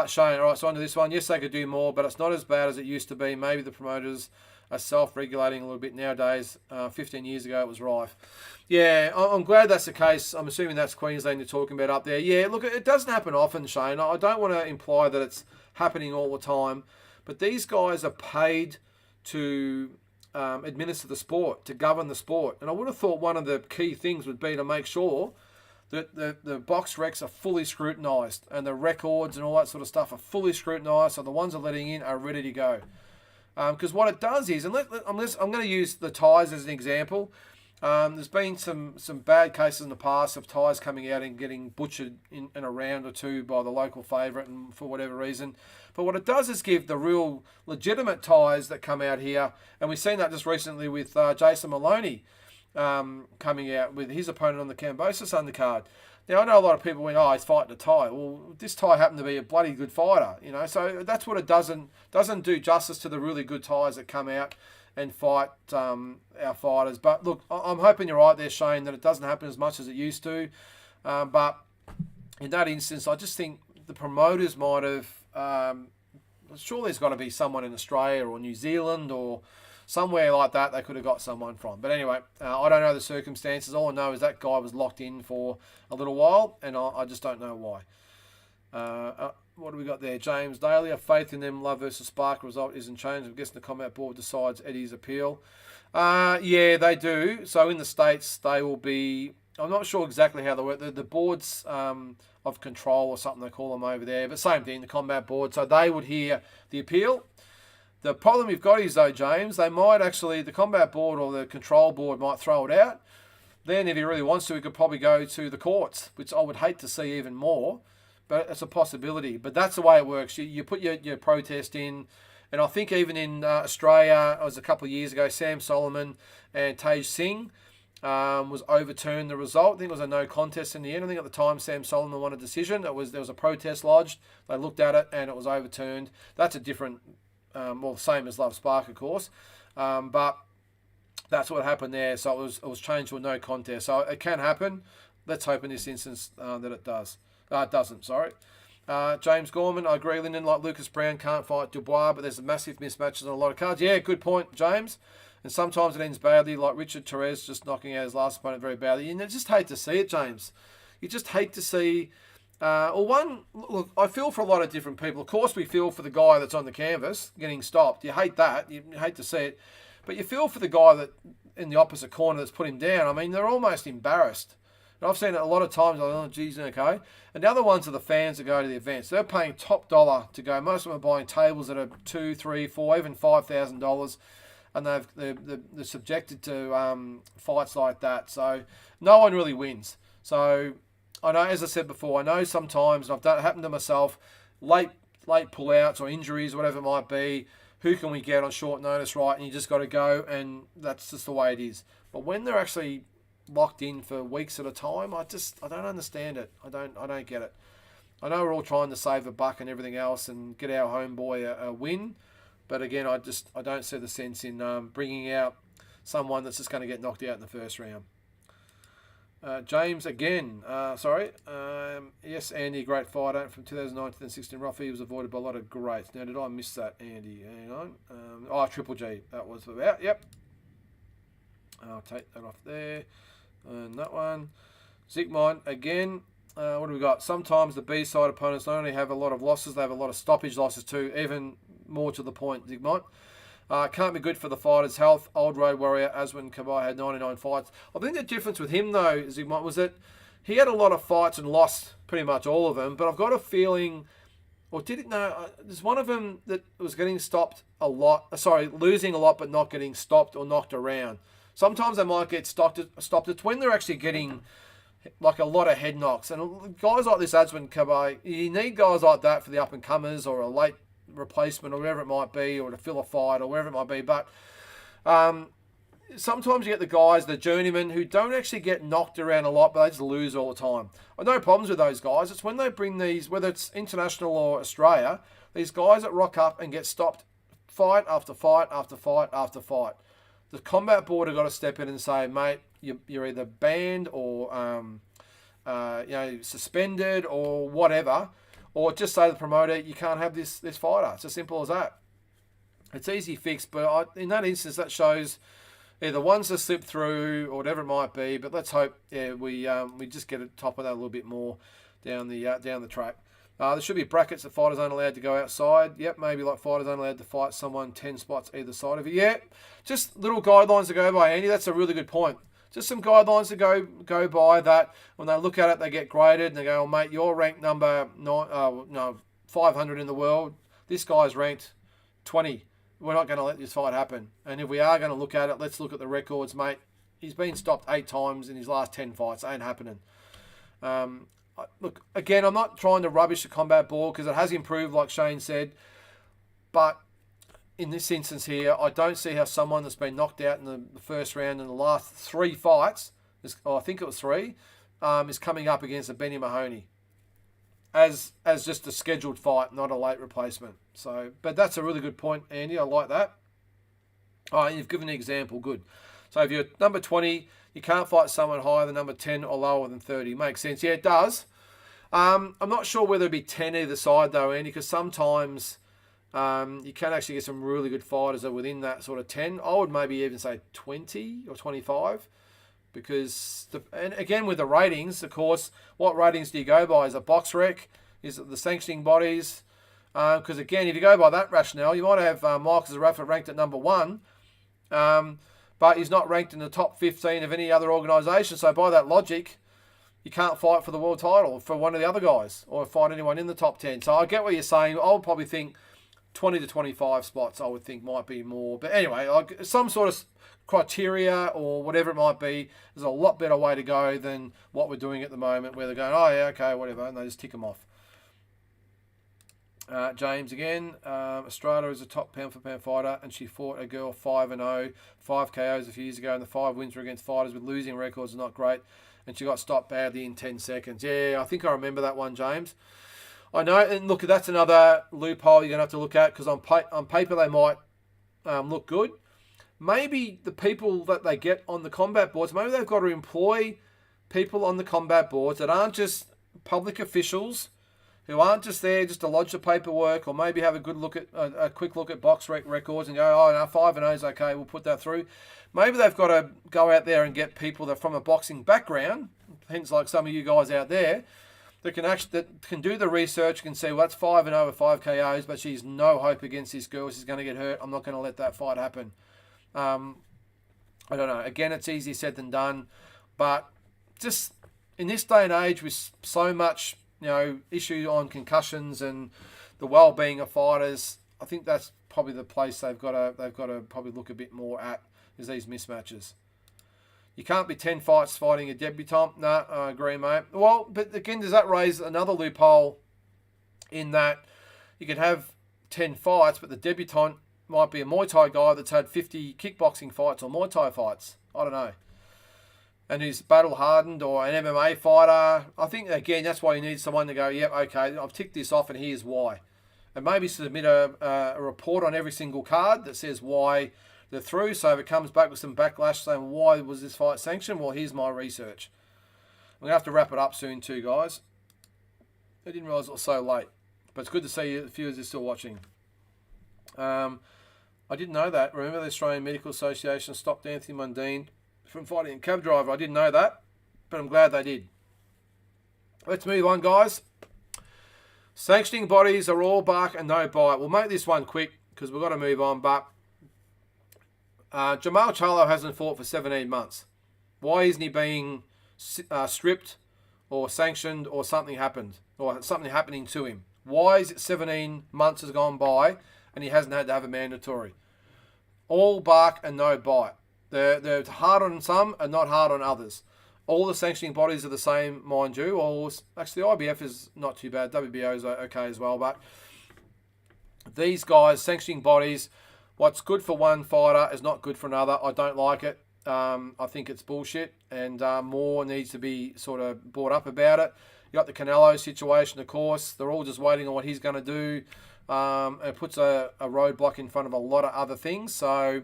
Shane, all right, so on to this one. Yes, they could do more, but it's not as bad as it used to be. Maybe the promoters are self-regulating a little bit nowadays. 15 years ago, it was rife. Yeah, I'm glad that's the case. I'm assuming that's Queensland you're talking about up there. Yeah, look, it doesn't happen often, Shane. I don't want to imply that it's happening all the time, but these guys are paid to administer the sport, to govern the sport. And I would have thought one of the key things would be to make sure that the box recs are fully scrutinised and the records and all that sort of stuff are fully scrutinised, so the ones they're letting in are ready to go. Because what it does is, I'm going to use the ties as an example. There's been some bad cases in the past of ties coming out and getting butchered in a round or two by the local favourite and for whatever reason. But what it does is give the real legitimate ties that come out here, and we've seen that just recently with Jason Maloney coming out with his opponent on the Kambosos undercard. Now, I know a lot of people went, oh, he's fighting a Thai. Well, this Thai happened to be a bloody good fighter, you know. So that's what it doesn't do justice to the really good Thais that come out and fight our fighters. But look, I'm hoping you're right there, Shane, that it doesn't happen as much as it used to. But in that instance, I just think the promoters might have... surely there's got to be someone in Australia or New Zealand or somewhere like that they could have got someone from. But anyway, I don't know the circumstances. All I know is that guy was locked in for a little while, and I just don't know why. What do we got there? James Daly, have faith in them. Love versus Spark result isn't changed. I'm guessing the combat board decides Eddie's appeal. Yeah, they do. So in the States, they will be... I'm not sure exactly how they work. The boards of control or something they call them over there. But same thing, the combat board. So they would hear the appeal. The problem you've got is, though, James, they might actually, the combat board or the control board might throw it out. Then, if he really wants to, he could probably go to the courts, which I would hate to see even more, but it's a possibility. But that's the way it works. You put your protest in, and I think even in Australia, it was a couple of years ago, Sam Solomon and Tej Singh was overturned the result. I think it was a no contest in the end. I think at the time Sam Solomon won a decision. There was a protest lodged. They looked at it, and it was overturned. That's a different... well, same as Love Spark, of course, but that's what happened there. So it was changed to a no contest. So it can happen. Let's hope in this instance that it does. It doesn't. Sorry. James Gorman, I agree. Lyndon, like Lucas Brown, can't fight Dubois, but there's massive mismatches on a lot of cards. Yeah, good point, James. And sometimes it ends badly, like Richard Torres just knocking out his last opponent very badly. You just hate to see it, James. You just hate to see. Look, I feel for a lot of different people. Of course, we feel for the guy that's on the canvas getting stopped. You hate that. You hate to see it. But you feel for the guy that in the opposite corner that's put him down. I mean, they're almost embarrassed. And I've seen it a lot of times. Like, oh, geez, okay. And the other ones are the fans that go to the events. They're paying top dollar to go. Most of them are buying tables that are $2,000, $3,000, $4,000, even $5,000. And they're subjected to fights like that. So no one really wins. So... I know, as I said before, I know sometimes, and I've done it happened to myself, late pull-outs or injuries, whatever it might be, who can we get on short notice, right? And you just got to go, and that's just the way it is. But when they're actually locked in for weeks at a time, I don't understand it. I don't get it. I know we're all trying to save a buck and everything else and get our homeboy a win, but again, I don't see the sense in bringing out someone that's just going to get knocked out in the first round. James again, yes, Andy, great fighter from 2009 to 2016. Ruffy was avoided by a lot of greats. Now, did I miss that, Andy? Hang on. Triple G, that was about, yep. I'll take that off there. And that one. Zigmont, again, what do we got? Sometimes the B-side opponents not only have a lot of losses, they have a lot of stoppage losses too, even more to the point, Zigmont. Can't be good for the fighter's health. Old Road Warrior Aswin Kabai had 99 fights. I think the difference with him, though, Zigmont, was that he had a lot of fights and lost pretty much all of them. But I've got a feeling, or did it? No, there's one of them that was getting stopped a lot. Sorry, losing a lot, but not getting stopped or knocked around. Sometimes they might get stopped. It's when they're actually getting like a lot of head knocks. And guys like this Aswin Kabai, you need guys like that for the up and comers or a late replacement or whatever it might be, or to fill a fight or wherever it might be. But sometimes you get the guys, the journeymen, who don't actually get knocked around a lot, but they just lose all the time. I've no problems with those guys. It's when they bring these, whether it's international or Australia, these guys that rock up and get stopped fight after fight after fight after fight. The combat board have got to step in and say, mate, you're either banned or suspended or whatever, or just say to the promoter, you can't have this fighter. It's as simple as that. It's easy fix, but in that instance, that shows either one's to slip through or whatever it might be. But let's hope, we just get at top of that a little bit more down the track. There should be brackets that fighters aren't allowed to go outside. Yep, maybe like fighters aren't allowed to fight someone 10 spots either side of it. Yeah, just little guidelines to go by, Andy. That's a really good point. Just some guidelines to go by that when they look at it, they get graded and they go, oh, mate, you're ranked number 500 in the world. This guy's ranked 20. We're not going to let this fight happen. And if we are going to look at it, let's look at the records, mate. He's been stopped 8 times in his last 10 fights. It ain't happening. Look, again, I'm not trying to rubbish the combat board because it has improved, like Shane said. But in this instance here, I don't see how someone that's been knocked out in the first round in the last 3 fights, I think it was 3, is coming up against a Benny Mahoney as just a scheduled fight, not a late replacement. So, but that's a really good point, Andy. I like that. You've given an example. Good. So if you're number 20, you can't fight someone higher than number 10 or lower than 30. Makes sense. Yeah, it does. I'm not sure whether it'd be 10 either side though, Andy, because sometimes you can actually get some really good fighters that are within that sort of 10. I would maybe even say 20 or 25 because, and again with the ratings, of course, what ratings do you go by? Is it box rec? Is it the sanctioning bodies? Because again, if you go by that rationale, you might have Michael Zarafa ranked at number 1, but he's not ranked in the top 15 of any other organisation. So by that logic, you can't fight for the world title for one of the other guys or fight anyone in the top 10. So I get what you're saying. I would probably think 20 to 25 spots, I would think might be more. But anyway, like some sort of criteria or whatever it might be, there's a lot better way to go than what we're doing at the moment where they're going, oh yeah, okay, whatever, and they just tick them off. James again, Estrada is a top pound-for-pound fighter, and she fought a girl 5-0, 5 KOs a few years ago, and the 5 wins were against fighters with losing records, not great, and she got stopped badly in 10 seconds. Yeah, I think I remember that one, James. I know, and look, that's another loophole you're going to have to look at, because on paper they might look good. Maybe the people that they get on the combat boards, maybe they've got to employ people on the combat boards that aren't just public officials, who aren't just there just to lodge the paperwork, or maybe have a good look at a quick look at box records and go, oh no, 5-0 is okay, we'll put that through. Maybe they've got to go out there and get people that are from a boxing background, hence like some of you guys out there, that can do the research, can say, well, that's 5-0 with 5 KOs, but she's no hope against this girl. She's going to get hurt. I'm not going to let that fight happen. I don't know. Again, it's easier said than done, but just in this day and age with so much, issue on concussions and the well-being of fighters, I think that's probably the place they've got to probably look a bit more at, is these mismatches. You can't be 10 fights fighting a debutant. No, I agree, mate. Well, but again, does that raise another loophole in that you can have 10 fights, but the debutant might be a Muay Thai guy that's had 50 kickboxing fights or Muay Thai fights. I don't know. And who's battle hardened, or an MMA fighter. I think, again, that's why you need someone to go, yep, okay, I've ticked this off and here's why. And maybe submit a report on every single card that says why they're through. So if it comes back with some backlash saying, why was this fight sanctioned? Well, here's my research. I'm going to have to wrap it up soon too, guys. I didn't realise it was so late. But it's good to see you, the viewers are still watching. I didn't know that. Remember the Australian Medical Association stopped Anthony Mundine from fighting a cab driver. I didn't know that, but I'm glad they did. Let's move on, guys. Sanctioning bodies are all bark and no bite. We'll make this one quick because we've got to move on, but Jamal Charlo hasn't fought for 17 months. Why isn't he being stripped or sanctioned, or something happened, or something happening to him? Why is it 17 months has gone by and he hasn't had to have a mandatory? All bark and no bite. They're hard on some and not hard on others. All the sanctioning bodies are the same, mind you. Actually, the IBF is not too bad. WBO is okay as well. But these guys, sanctioning bodies, what's good for one fighter is not good for another. I don't like it. I think it's bullshit, and more needs to be sort of brought up about it. You got the Canelo situation, of course. They're all just waiting on what he's going to do. It puts a roadblock in front of a lot of other things. So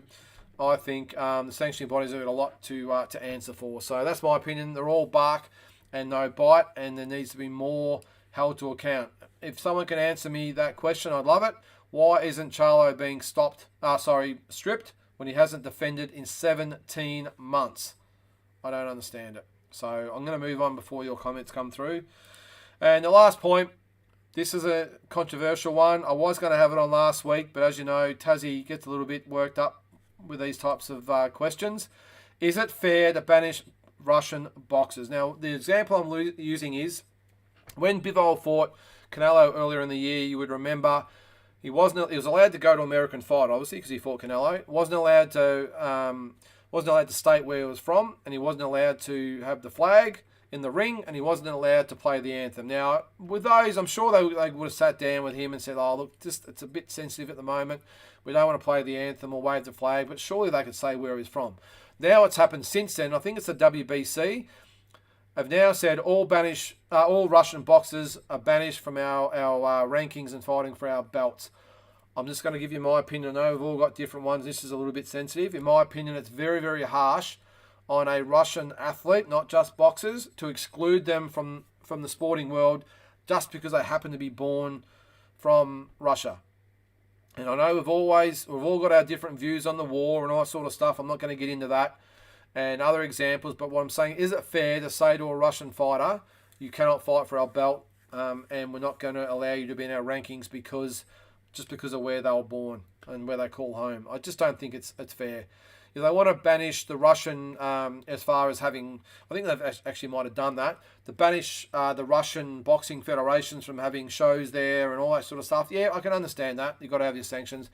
I think the sanctioning bodies have got a lot to answer for. So that's my opinion. They're all bark and no bite, and there needs to be more held to account. If someone can answer me that question, I'd love it. Why isn't Charlo being stripped when he hasn't defended in 17 months? I don't understand it. So I'm going to move on before your comments come through. And the last point, this is a controversial one. I was going to have it on last week, but as you know, Tassie gets a little bit worked up with these types of questions. Is it fair to banish Russian boxers? Now, the example I'm using is when Bivol fought Canelo earlier in the year. You would remember he was allowed to go to American fight, obviously, because he fought Canelo. Wasn't allowed to state where he was from, and he wasn't allowed to have the flag in the ring, and he wasn't allowed to play the anthem. Now, with those, I'm sure they would have sat down with him and said, "Oh, look, it's a bit sensitive at the moment. We don't want to play the anthem or wave the flag," but surely they could say where he's from. Now it's happened since then. I think it's the WBC have now said all Russian boxers are banished from our rankings and fighting for our belts. I'm just going to give you my opinion. I know we've all got different ones. This is a little bit sensitive. In my opinion, it's very, very harsh on a Russian athlete, not just boxers, to exclude them from the sporting world just because they happen to be born from Russia. And I know we've all got our different views on the war and all that sort of stuff. I'm not going to get into that and other examples, but what I'm saying, is it fair to say to a Russian fighter, you cannot fight for our belt, and we're not going to allow you to be in our rankings because of where they were born and where they call home? I just don't think it's fair. If they want to banish the Russian, as far as having, I think they've actually might have done that, to banish the Russian boxing federations from having shows there and all that sort of stuff. Yeah, I can understand that. You've got to have your sanctions.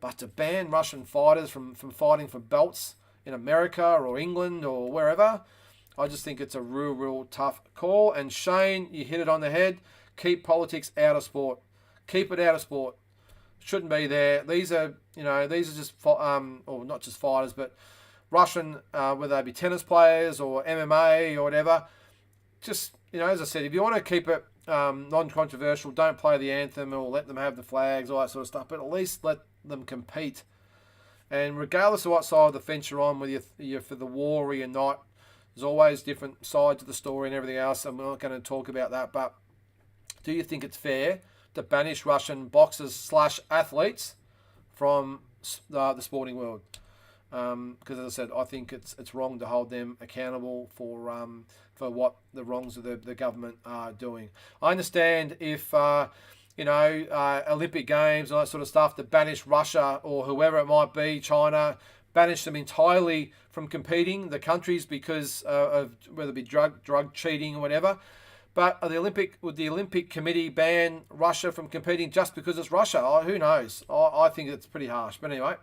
But to ban Russian fighters from fighting for belts in America or England or wherever, I just think it's a real tough call. And Shane, you hit it on the head. Keep politics out of sport. Keep it out of sport. Shouldn't be there. These are just, or not just fighters, but Russian, whether they be tennis players or MMA or whatever. Just, as I said, if you want to keep it non-controversial, don't play the anthem or let them have the flags, all that sort of stuff, but at least let them compete. And regardless of what side of the fence you're on, whether you're for the war or you're not, there's always different sides of the story and everything else, and we're not going to talk about that. But do you think it's fair to banish Russian boxers / athletes from the sporting world? Because as I said, I think it's wrong to hold them accountable for what the wrongs of the government are doing. I understand if Olympic Games and all that sort of stuff, to banish Russia or whoever it might be, China, banish them entirely from competing, the countries, because of whether it be drug cheating or whatever. But would the Olympic Committee ban Russia from competing just because it's Russia? Oh, who knows? I think it's pretty harsh. But anyway,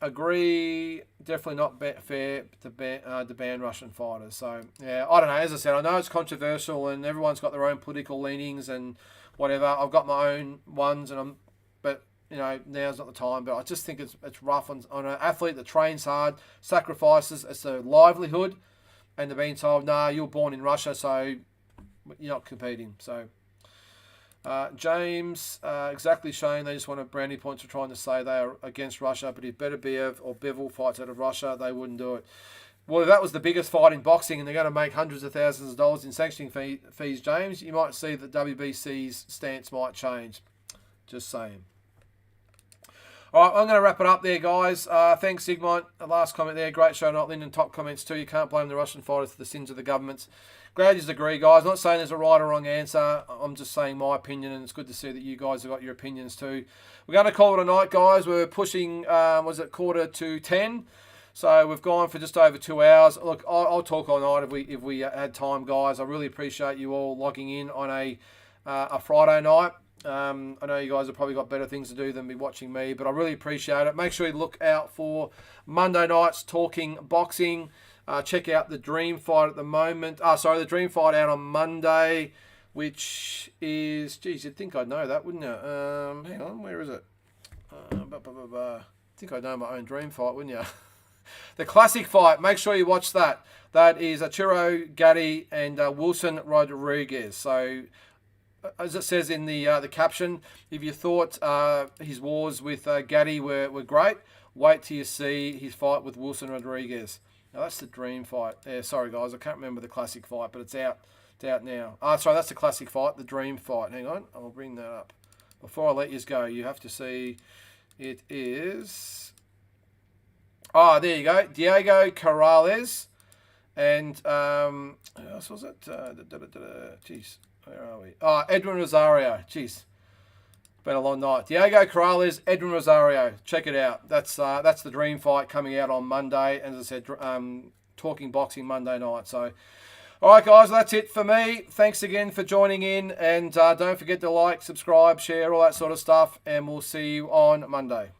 agree, definitely not fair to ban Russian fighters. So, yeah, I don't know. As I said, I know it's controversial and everyone's got their own political leanings and whatever. I've got my own ones, but now's not the time. But I just think it's rough on an athlete that trains hard, sacrifices, it's a livelihood, and they're being told, nah, you were born in Russia, so you're not competing. So, James, exactly, Shane. They just want brownie points for trying to say they are against Russia, but if Beterbiev or Bivol fights out of Russia, they wouldn't do it. Well, if that was the biggest fight in boxing and they're going to make hundreds of thousands of dollars in sanctioning fees, James, you might see that WBC's stance might change. Just saying. All right, I'm going to wrap it up there, guys. Thanks, Sigmund. Last comment there. Great show, not Lyndon. Top comments too. You can't blame the Russian fighters for the sins of the governments. Glad you agree, guys. Not saying there's a right or wrong answer. I'm just saying my opinion, and it's good to see that you guys have got your opinions too. We're going to call it a night, guys. We're pushing, 9:45? So we've gone for just over 2 hours. Look, I'll talk all night if we had time, guys. I really appreciate you all logging in on a Friday night. I know you guys have probably got better things to do than be watching me, but I really appreciate it. Make sure you look out for Monday nights talking boxing. Check out the Dream Fight at the moment. The Dream Fight out on Monday, which is, geez, you'd think I'd know that, wouldn't you? Hang on, where is it? I think I'd know my own Dream Fight, wouldn't you? The classic fight. Make sure you watch that. That is Arturo Gatti and Wilson Rodriguez. So, as it says in the caption, if you thought his wars with Gatti were great, wait till you see his fight with Wilson Rodriguez. Now that's the dream fight. Yeah, sorry guys, I can't remember the classic fight, but it's out. It's out now. Sorry, that's the classic fight, the dream fight. Hang on, I'll bring that up. Before I let you go, you have to see. It is. There you go. Diego Corrales and who else was it? Jeez. Where are we? Edwin Rosario. Jeez. Been a long night. Diego Corrales, Edwin Rosario. Check it out. That's the dream fight coming out on Monday. As I said, Talking Boxing Monday night. So, all right, guys, that's it for me. Thanks again for joining in. And don't forget to like, subscribe, share, all that sort of stuff. And we'll see you on Monday.